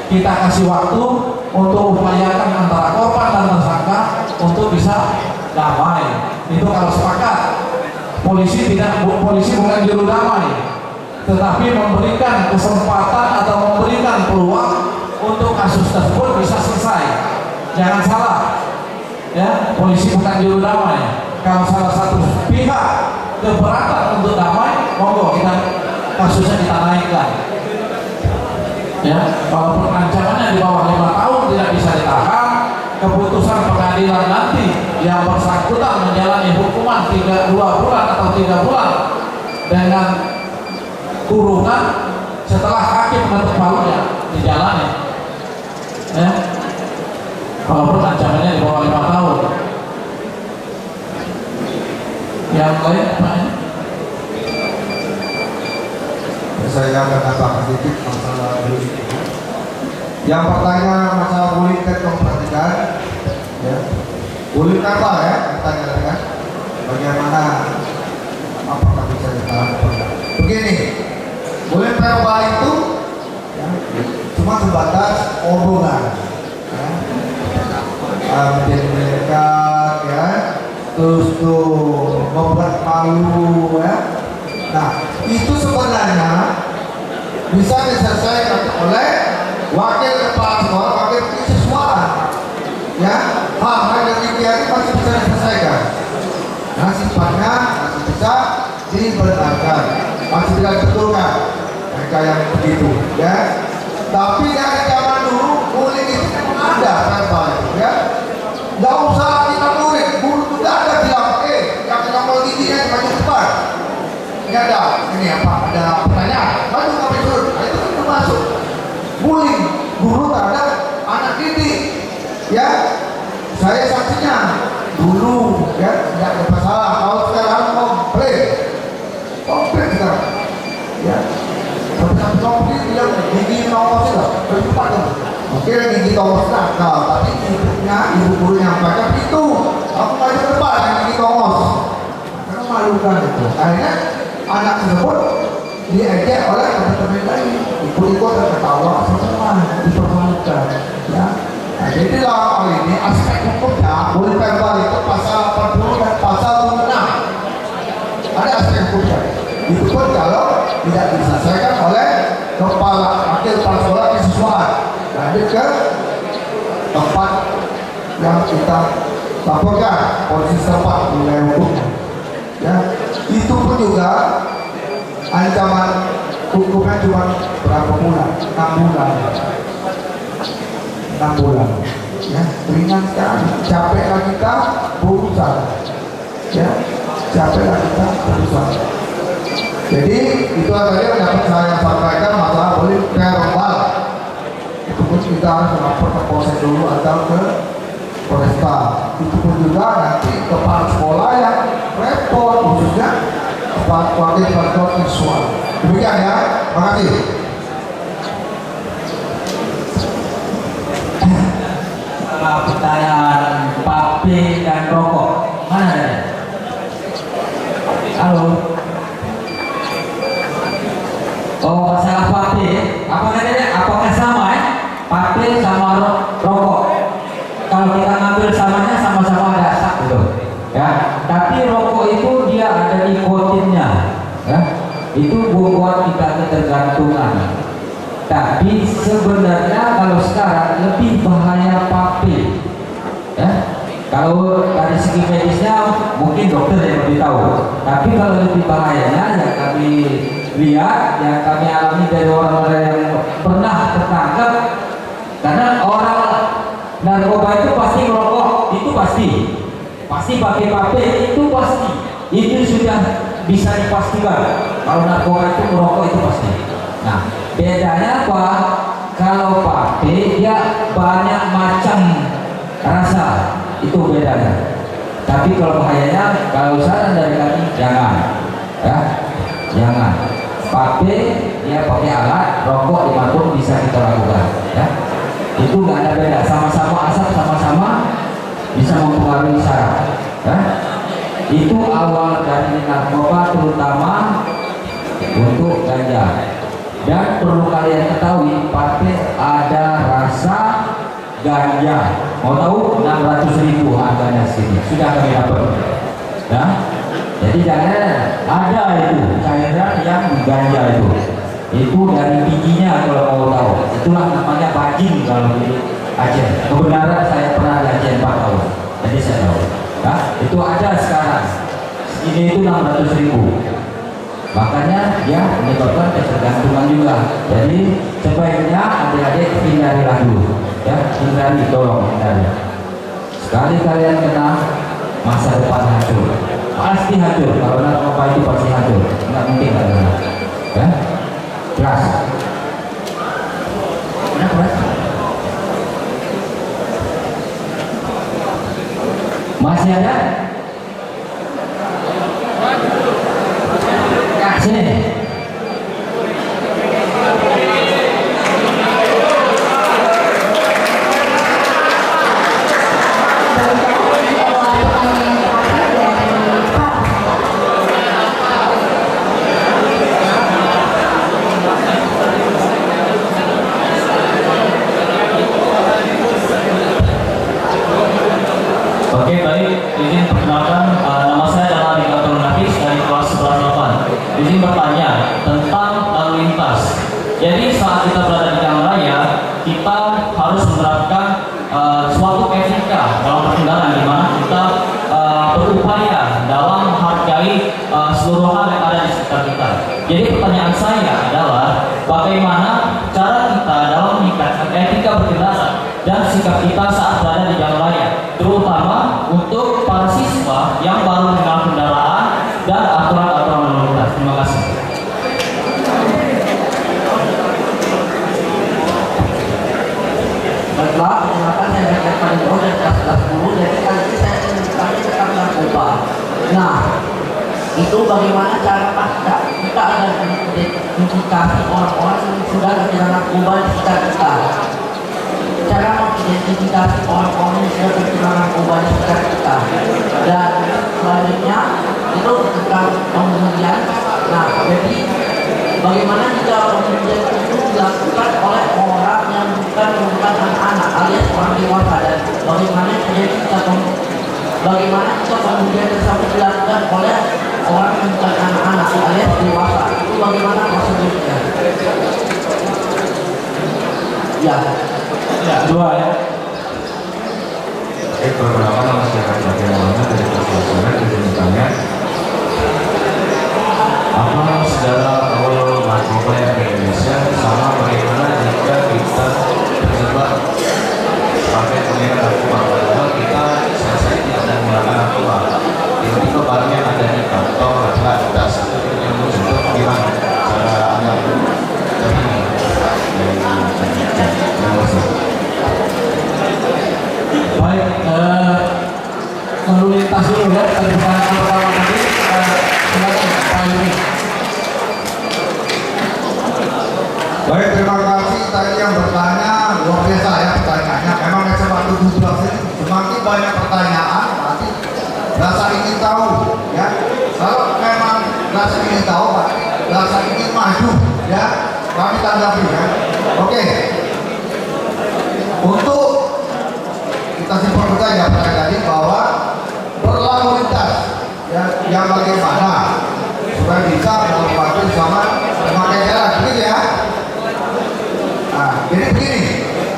kita kasih waktu untuk upayakan antara korban dan tersangka untuk bisa damai. Itu kalau sepakat. Polisi bukan juru damai, tetapi memberikan kesempatan atau memberikan peluang untuk kasus tersebut bisa selesai. Jangan salah, ya, polisi bukan juru damai. Kalau salah satu pihak keberatan untuk damai, monggo kasusnya kita naikkan. Ya, walaupun ancamannya di bawah 5 tahun tidak bisa ditahan, keputusan pengadilan nanti yang bersangkutan menjalani hukuman 2 bulan atau 3 bulan dengan kurungan setelah hakim mengetuk palunya dijalani, ya, walaupun ancamannya di bawah 5 tahun. Yang lain apa ini? Saya akan tambahkan sedikit masalah bullying. Yang pertama masalah bullying kan kamu perhatikan, ya. Bullying apa ya? Pertanyaan kan? Bagaimana? Apakah bisa ditahan? Begini, bullying verbal itu ya, cuma sebatas omongan, ya. Menjadi mendekat, ya. Terus tuh membuat malu, ya. Nah, itu sebenarnya bisa diselesaikan oleh wakil kepala sekolah, wakil siswaan, ya. Hal-hal yang demikian masih bisa diselesaikan. Nah, sifatnya masih bisa dibenarkan, masih bisa dibetulkan mereka yang begitu, ya. Tapi dari zaman dulu bullying itu memang ada verbal, ya. Nggak usah kita murid, guru juga ada bilang, yang nomor giginya di maju depan. Ini ada, ini apa? Ada pertanyaan. Maju kami turun. Nah, itu kan termasuk bullying guru terhadap anak didik. Ya, saya saksinya dulu, ya, tidak ada masalah. Kalau sekarang komplain sekarang, ya. Tapi komplain bilang gigi nomor sudah berempat kan. Oke, gigi nomor nakal, tapi ibu guru yang banyak itu. Aku maju ke depan yang gigi nomor. Karena malukan itu. Akhirnya anak tersebut diejek oleh teman-teman lain, ikut-ikut dan ketawa semua, dipermalukan, ya. Nah, jadi dalam hal ini aspek hukumnya bullying verbal itu pasal 40 dan pasal 26 ada aspek hukumnya. Itu pun kalau tidak diselesaikan oleh kepala wakil kepala sekolah kesiswaan, lanjut ke tempat yang kita laporkan polisi setempat wilayah hukumnya, ya. Itu pun juga ancaman hukumnya cuma berapa bulan? 6 bulan. 6 bulan. Ya, ringan sekali. Capeklah kita berusaha. Ya, capeklah kita berusaha. Jadi itu tadi yang dapat saya sampaikan masalah bullying verbal. Itu pun kita harus melapor ke polsek dulu atau ke Polresta. Itu pun juga nanti kepala sekolah yang repot, khususnya wakil kepala siswa. Demikian ya, terima kasih. Pertanyaan vape dan rokok mana ada? Halo. Oh, masalah vape. Apakah sama ya? Vape sama rokok. Kalau kita ngambil samanya sama-sama ada asap gitu, ya. Tapi rokok itu dia ada nikotinnya, ya. Itu membuat kita ketergantungan. Tapi sebenarnya kalau sekarang lebih bahaya vape, ya. Kalau dari segi medisnya mungkin dokter yang lebih tahu. Tapi kalau lebih bahayanya yang kami lihat, yang kami alami dari orang-orang yang pernah tertangkap, karena orang narkoba itu pasti merokok, itu pasti pakai vape, itu pasti, itu sudah bisa dipastikan. Kalau narkoba itu merokok itu pasti. Nah, bedanya apa? Kalau vape dia banyak macam rasa, itu bedanya. Tapi kalau bahayanya, kalau saran dari kami jangan, ya, jangan. Vape dia pakai alat, rokok dimanapun bisa kita lakukan, ya. Itu nggak ada beda, sama-sama asap, sama-sama bisa mempengaruhi saraf, ya. Itu awal dari narkoba, terutama untuk ganja. Dan perlu kalian ketahui, vape ada rasa ganja. Mau tahu? 600.000 harganya sini, sudah kami dapat, ya. Jadi jangan ada itu cairan yang ganja itu dari bijinya kalau mau tahu. Itulah namanya bajing kalau di Aceh. Kebenaran saya pernah di Aceh 4 tahun, jadi saya tahu. Nah, itu ada sekarang. Ini itu 600.000. Makanya dia menyebabkan ketergantungan juga. Jadi sebaiknya adik-adik hindarilah dulu, ya, hindari, tolong hindari. Sekali kalian kena, masa depan hancur. Pasti hancur. Kalau narkoba itu pasti hancur. Nggak mungkin nggak kena. Ya, keras. Masih ada? Sini. Oke, baik, izin perkenalkan, nama saya adalah Rikatul Nafis dari kelas 11 8. Izin bertanya tentang lalu lintas. Jadi saat kita berada di jalan raya, kita harus menerapkan suatu etika dalam berkendara, di mana kita berupaya dalam menghargai seluruh hal yang ada di sekitar kita. Jadi pertanyaan saya adalah bagaimana cara kita dalam meningkatkan etika berkendara dan sikap kita saat berada di jalan raya, terutama untuk para siswa yang baru mengenal kendaraan dan aturan-aturan lalu lintas. Terima kasih. Baiklah, perkenalkan saya Dr. Fadil dari kelas 10. Jadi kali ini saya ingin bertanya tentang narkoba. Nah, itu bagaimana cara kita agar mengidentifikasi orang-orang yang sudah terkena narkoba di sekitar kita. Cara mengidentifikasi orang-orang yang sudah terkena narkoba di sekitar kita. Dan selanjutnya itu tentang pengujian. Nah, jadi bagaimana jika pengujian itu dilakukan oleh orang yang bukan merupakan anak-anak alias orang dewasa, dan bagaimana jika pengujian tersebut dilakukan oleh orang yang bukan anak-anak alias dewasa, itu bagaimana prosedurnya? Ya. Ya, dua ya. Perkenalkan nama saya Raja Muhammad dari kelas 11 izin bertanya. Apa sejarah awal narkoba yang di Indonesia, sama bagaimana jika kita terjebak sampai pengen narkoba, padahal kita selesai tidak ada menggunakan narkoba, tiba-tiba barangnya ada di kantong atau ada satu yang menjemput, gimana cara anda ini Baik, lalu lintas dulu ya. Pertanyaan pertama tadi, silakan Pak Yuri. Baik, terima kasih tadi yang bertanya, luar biasa ya pertanyaannya. Memang SMA 17 ini semakin banyak pertanyaan, berarti rasa ingin tahu ya. Kalau memang rasa ingin tahu, Pak, rasa ingin maju ya, kami tanggapi ya. Oke. Untuk kita simpulkan saja tadi bahwa berlalu lintas ya, yang bagaimana supaya bisa melakukan sama memakai jalan, begitu ya. Nah, jadi begini,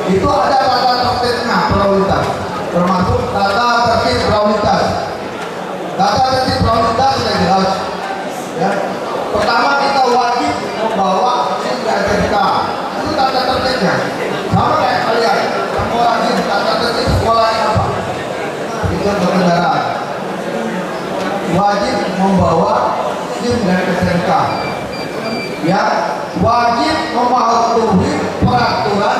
itu ada tata tertibnya berlalu lintas, termasuk tata tertib berlalu lintas. Tata tertib berlalu lintas sudah jelas. Ya. Pertama kita wajib membawa SIM dan STNK. Itu tata tertibnya. Sama kayak kalian, sekolah SIM, tata tertib sekolahnya apa? Itu berkendaraan. Wajib membawa SIM dan STNK. Ya, wajib mematuhi peraturan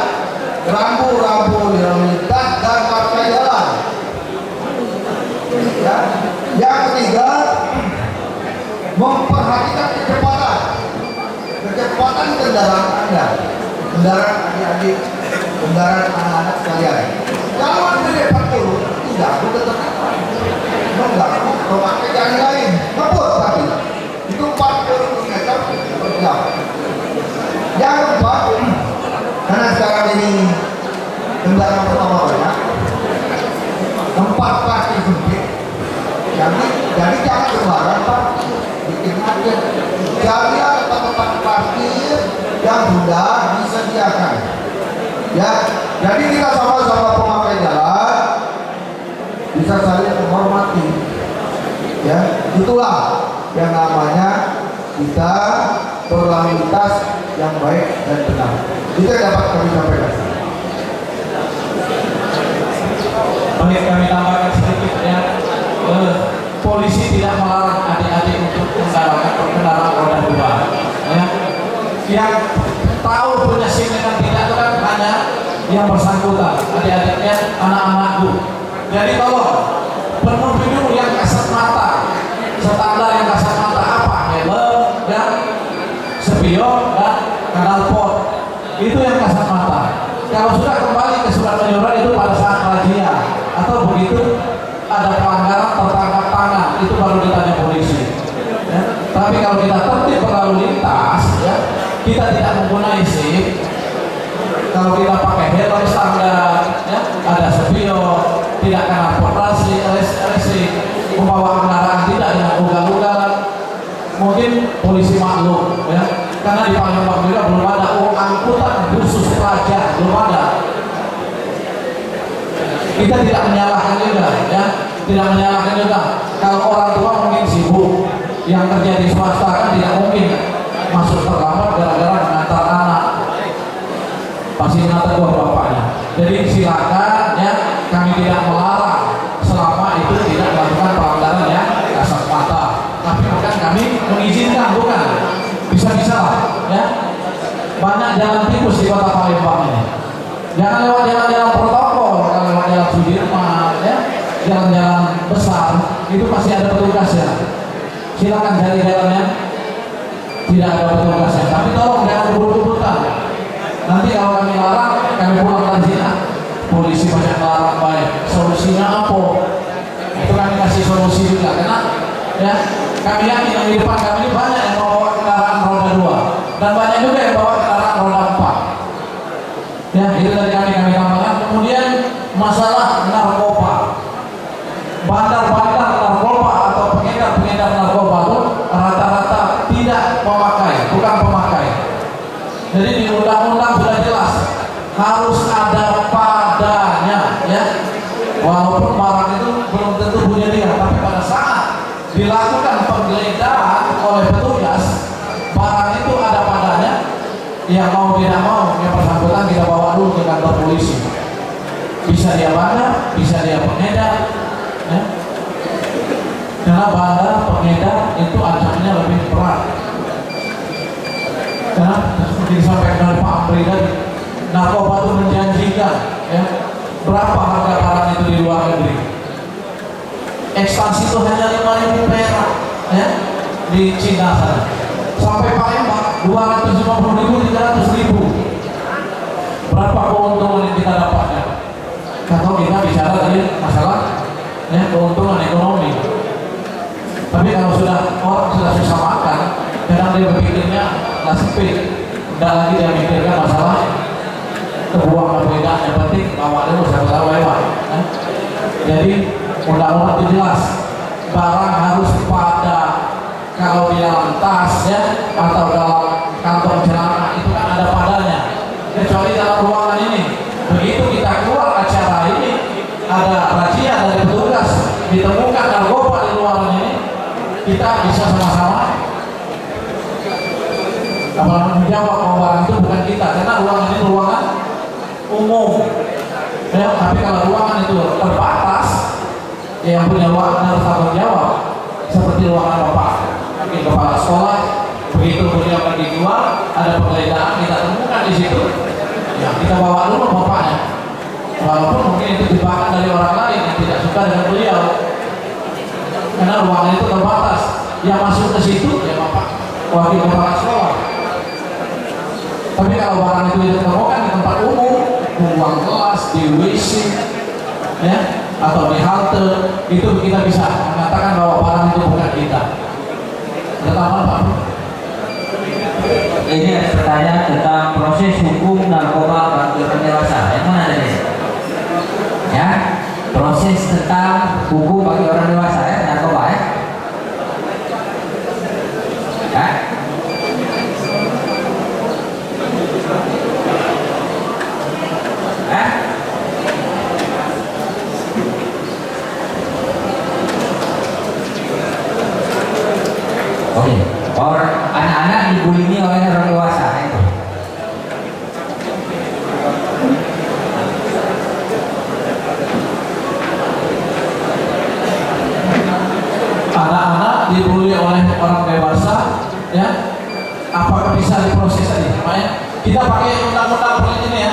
rambu-rambu lalu lintas dan marka jalan. Ya. Yang ketiga, memperhatikan kecepatan kendaraan Anda, kendaraan adik-adik, kendaraan anak-anak sekalian. Kalau Anda 40, tidak, tetap enggak memakai jalan lain, ngebut tapi itu 40 km per jam. Yang keempat, karena sekarang ini kendaraan pertama banyak, tempat parkir sempit, jadi jangan sembarang Pak, bikin macet. Cari tempat parkir yang sudah disediakan. Ya, jadi kita sama-sama pemakai jalan bisa saling menghormati. Ya, itulah yang namanya kita berlalu lintas yang baik dan benar. Itu yang dapat kami sampaikan. Baik, kami spion, tidak kena portasi, membawa kendaraan tidak dengan ugal-ugalan. Mungkin polisi maklum, ya, karena di Palembang juga belum ada angkutan khusus pelajar, belum ada. Kita tidak menyalahkan juga, ya, tidak menyalahkan juga. Kalau orang tua mungkin sibuk, yang kerja di swasta kan tidak mungkin masuk terlambat gara-gara mengantar anak. Pasti mengantar buah bapaknya. Jadi silakan, ya, kami tidak melarang selama itu tidak melakukan pelanggaran yang kasat mata. Tapi bukan kami mengizinkan, bukan. Bisa-bisa lah, ya. Banyak jalan tikus di kota Palembang ini. Jangan lewat jalan-jalan protokol, kalau lewat jalan Sudirman, ya, jalan-jalan besar itu pasti ada petugasnya. Silakan cari jalan yang tidak ada petugasnya. Tapi tolong jangan kebut-kebutan. Nanti kalau kami larang, kami pulang ke sini. Polisi banyak larang baik. Solusinya apa? Itu kami kasih solusi juga. Karena, ya, kami yakin yang di depan kami ini banyak yang membawa kendaraan roda 2 dan banyak juga yang bawa kendaraan roda 4. Ya, itu dari kami tambahkan. Kemudian masalah narkoba, bandar-bandar narkoba atau pengedar narkoba itu rata-rata tidak memakai, bukan pemakai. Jadi di undang-undang sudah jelas harus ada padanya, ya. Walaupun barang itu belum tentu punya dia, tapi pada saat dilakukan penggeledahan oleh petugas, barang itu ada padanya. Ya mau tidak mau, yang bersangkutan kita bawa dulu ke kantor polisi. Bisa dia bandar, bisa dia pengedar, ya. Karena bandar, pengedar itu ancamannya lebih berat. Karena seperti disampaikan oleh Pak Amri tadi, narkoba itu menjanjikan, ya, berapa harga barang itu di luar negeri. Ekstasi itu hanya 5.000 perak, ya, di Cina sana. Sampai Palembang 250.000, 300.000. Berapa keuntungan yang kita dapatkan? Kalau kita bicara tadi masalah, ya, keuntungan ekonomi. Tapi kalau orang sudah susah makan, kadang dia berpikirnya nggak sempit, tidak lagi dia mikirkan masalah kebuang atau tidak. Yang penting bawa dulu satu lewat. Ya. Jadi undang-undang itu jelas, barang harus pada. Kalau di dalam tas, ya, atau dalam kantong celana itu kan ada padanya. Kecuali dalam ruangan ini, begitu kita keluar acara ini, ada razia dari petugas, ditemukan narkoba di ruangan ini, kita bisa sama-sama menjawab bahwa barang itu bukan kita, karena ruangan ini ruangan umum. Ya, tapi kalau ruangan itu terbatas, ya, yang punya ruangan harus tanggung jawab. Seperti ruangan bapak, mungkin kepala sekolah, begitu beliau pergi keluar, ada penggeledahan, kita temukan di situ, ya, kita bawa dulu bapaknya. Walaupun mungkin itu jebakan dari orang lain yang tidak suka dengan beliau, karena ruangan itu terbatas. Yang masuk ke situ, ya, bapak wakil kepala sekolah. Tapi kalau barang itu ditemukan di tempat umum, ruang kelas, di WC, ya, atau di halte, itu kita bisa mengatakan bahwa barang itu bukan kita. Pertama, Pak. Ini ada pertanyaan tentang proses hukum narkoba bagi orang dewasa. Yang mana tadi? Ya, proses tentang hukum bagi orang dewasa, ya, narkoba, ya. Ya. Oke, orang anak-anak dibully oleh orang dewasa itu. Anak-anak dibully oleh orang dewasa, ya, apakah bisa diproses tadi? Makanya kita pakai undang-undang perlindungan, ya,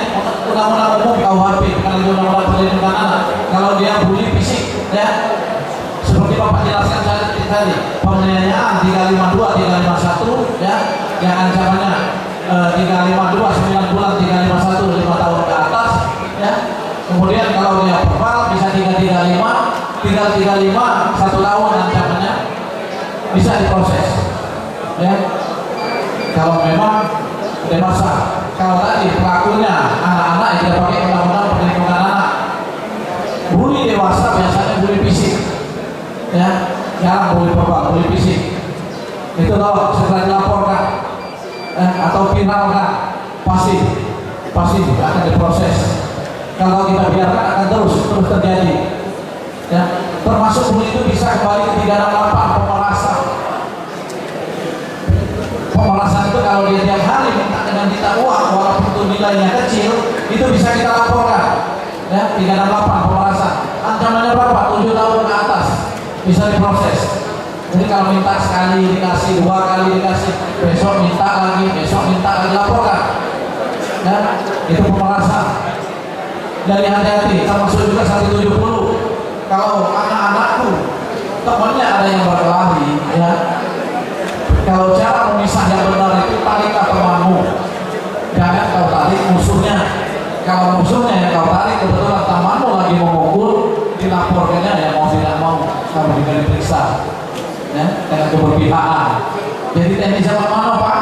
undang-undang umum KUHP, kalau undang-undang perlindungan anak. Kalau dia bully fisik, ya, seperti Bapak jelaskan tadi, penganiayaan 352, 351, ya, yang ancamannya 352 9 bulan, 351 5 tahun ke atas, ya. Kemudian kalau dia verbal bisa 335, 335 1 tahun ancamannya, bisa diproses, ya. Kalau memang dewasa. Kalau tadi pelakunya anak-anak, kita pakai undang-undang perlindungan anak. dewasa biasanya bully fisik, ya, jarang bully verbal, bully fisik. Itu kalau setelah dilaporkan atau viral kan, pasti akan diproses. Kalau kita biarkan akan terus terjadi. Ya, termasuk bully itu bisa kembali ke 368 pemerasan. Pemerasan itu kalau dia tiap hari minta dengan kita uang walaupun itu nilainya kecil, itu bisa kita laporkan. Ya, 368 pemerasan. Ancamannya berapa? 7 tahun ke atas bisa diproses. Jadi kalau minta sekali dikasih, 2 kali dikasih, besok minta lagi laporkan. Ya, itu pemerasan. Jadi hati-hati, termasuk juga 170. Kalau anak-anakku temannya ada yang berkelahi, ya, kalau cara memisah yang benar itu tariklah temanmu, jangan kau tarik musuhnya. Kalau musuhnya yang kau tarik kebetulan temanmu lagi memukul, dilaporkannya ya mau tidak mau kamu juga diperiksa, ya, dengan keberpihakan. Jadi teknis zaman mana Pak?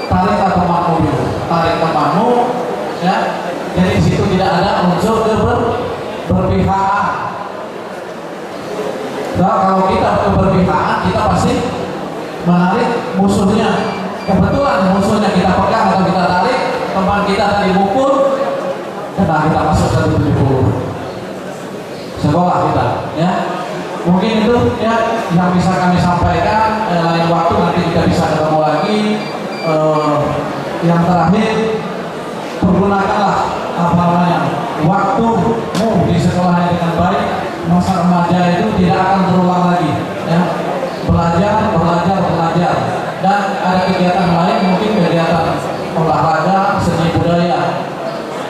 Tariklah temanmu dulu, tarik temanmu, ya. Jadi di situ tidak ada unsur berpihakan. Nah, kalau kita berpihakan, kita pasti menarik musuhnya. Kebetulan musuhnya kita pegang atau kita tarik, teman kita tadi mukul, kena kita masuk 170 sekolah kita, ya. Mungkin itu ya yang bisa kami sampaikan. Lain waktu nanti kita bisa ketemu lagi. Yang terakhir, pergunakanlah waktumu di sekolah dengan baik. Masa remaja itu tidak akan terulang lagi, ya. Belajar, dan ada kegiatan lain, mungkin kegiatan olahraga, seni budaya.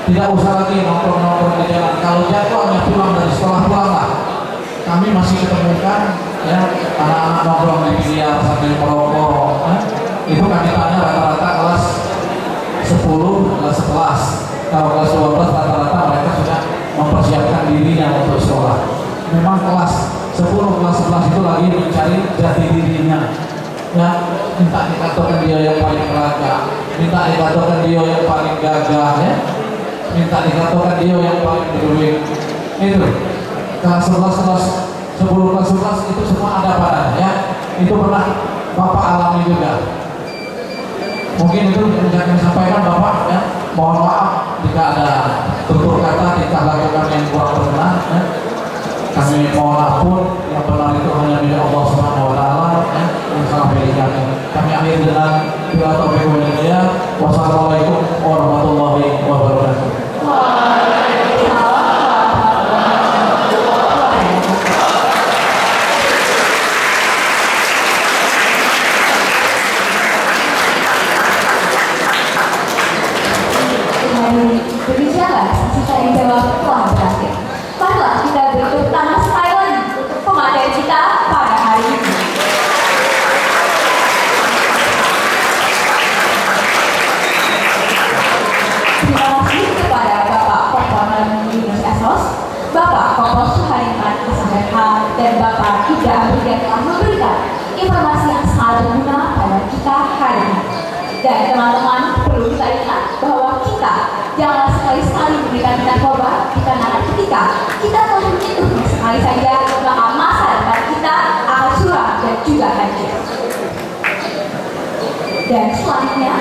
Tidak usah lagi nongkrong di jalan. Kalau jatuh hanya pulang dari sekolah, pulanglah. Kami masih ketemukan, ya, anak-anak nongkrong di biliar sambil merokok. Itu kami tanya rata-rata kelas 10, kelas 11. Kalau kelas 12 rata-rata mereka sudah mempersiapkan dirinya untuk sekolah. Memang kelas 10, kelas 11 itu lagi mencari jati dirinya, ya. Minta dikatakan dia yang paling raga, minta dikatakan dia yang paling gagah, ya. Minta dikatakan dia yang paling berduit. Itu kelas 11, kelas 10, kelas 11 itu semua ada padanya, ya. Itu pernah Bapak alami juga. Mungkin itu yang saya sampaikan Bapak, ya. Mohon maaf jika ada tutur kata kita lakukan yang kurang berkenan, ya. Kami mohon ampun, yang benar itu hanya milik Allah Subhanahu wa taala, ya. Yang salah berikannya. Kami akhiri dengan bila taufiq wal hidayah. Wassalamualaikum warahmatullahi wabarakatuh. Demikianlah sesi tanya jawab telah berakhir. Marilah kita beri tangan silent untuk pemateri kita pada hari ini. Terima kasih kepada Bapak Komponen Yunus Esos, Bapak Kompos Suhariman Hasan dan Bapak Ida Abidia telah memberikan informasi yang sangat berguna pada kita hari ini. Dan teman-teman perlu kita ingat bahwa kita jangan sekali-sekali memberikan narkoba dikarenakan ketika kita telah menyentuhnya sekali saja, maka masa depan kita akan suram dan juga hancur. Dan selanjutnya,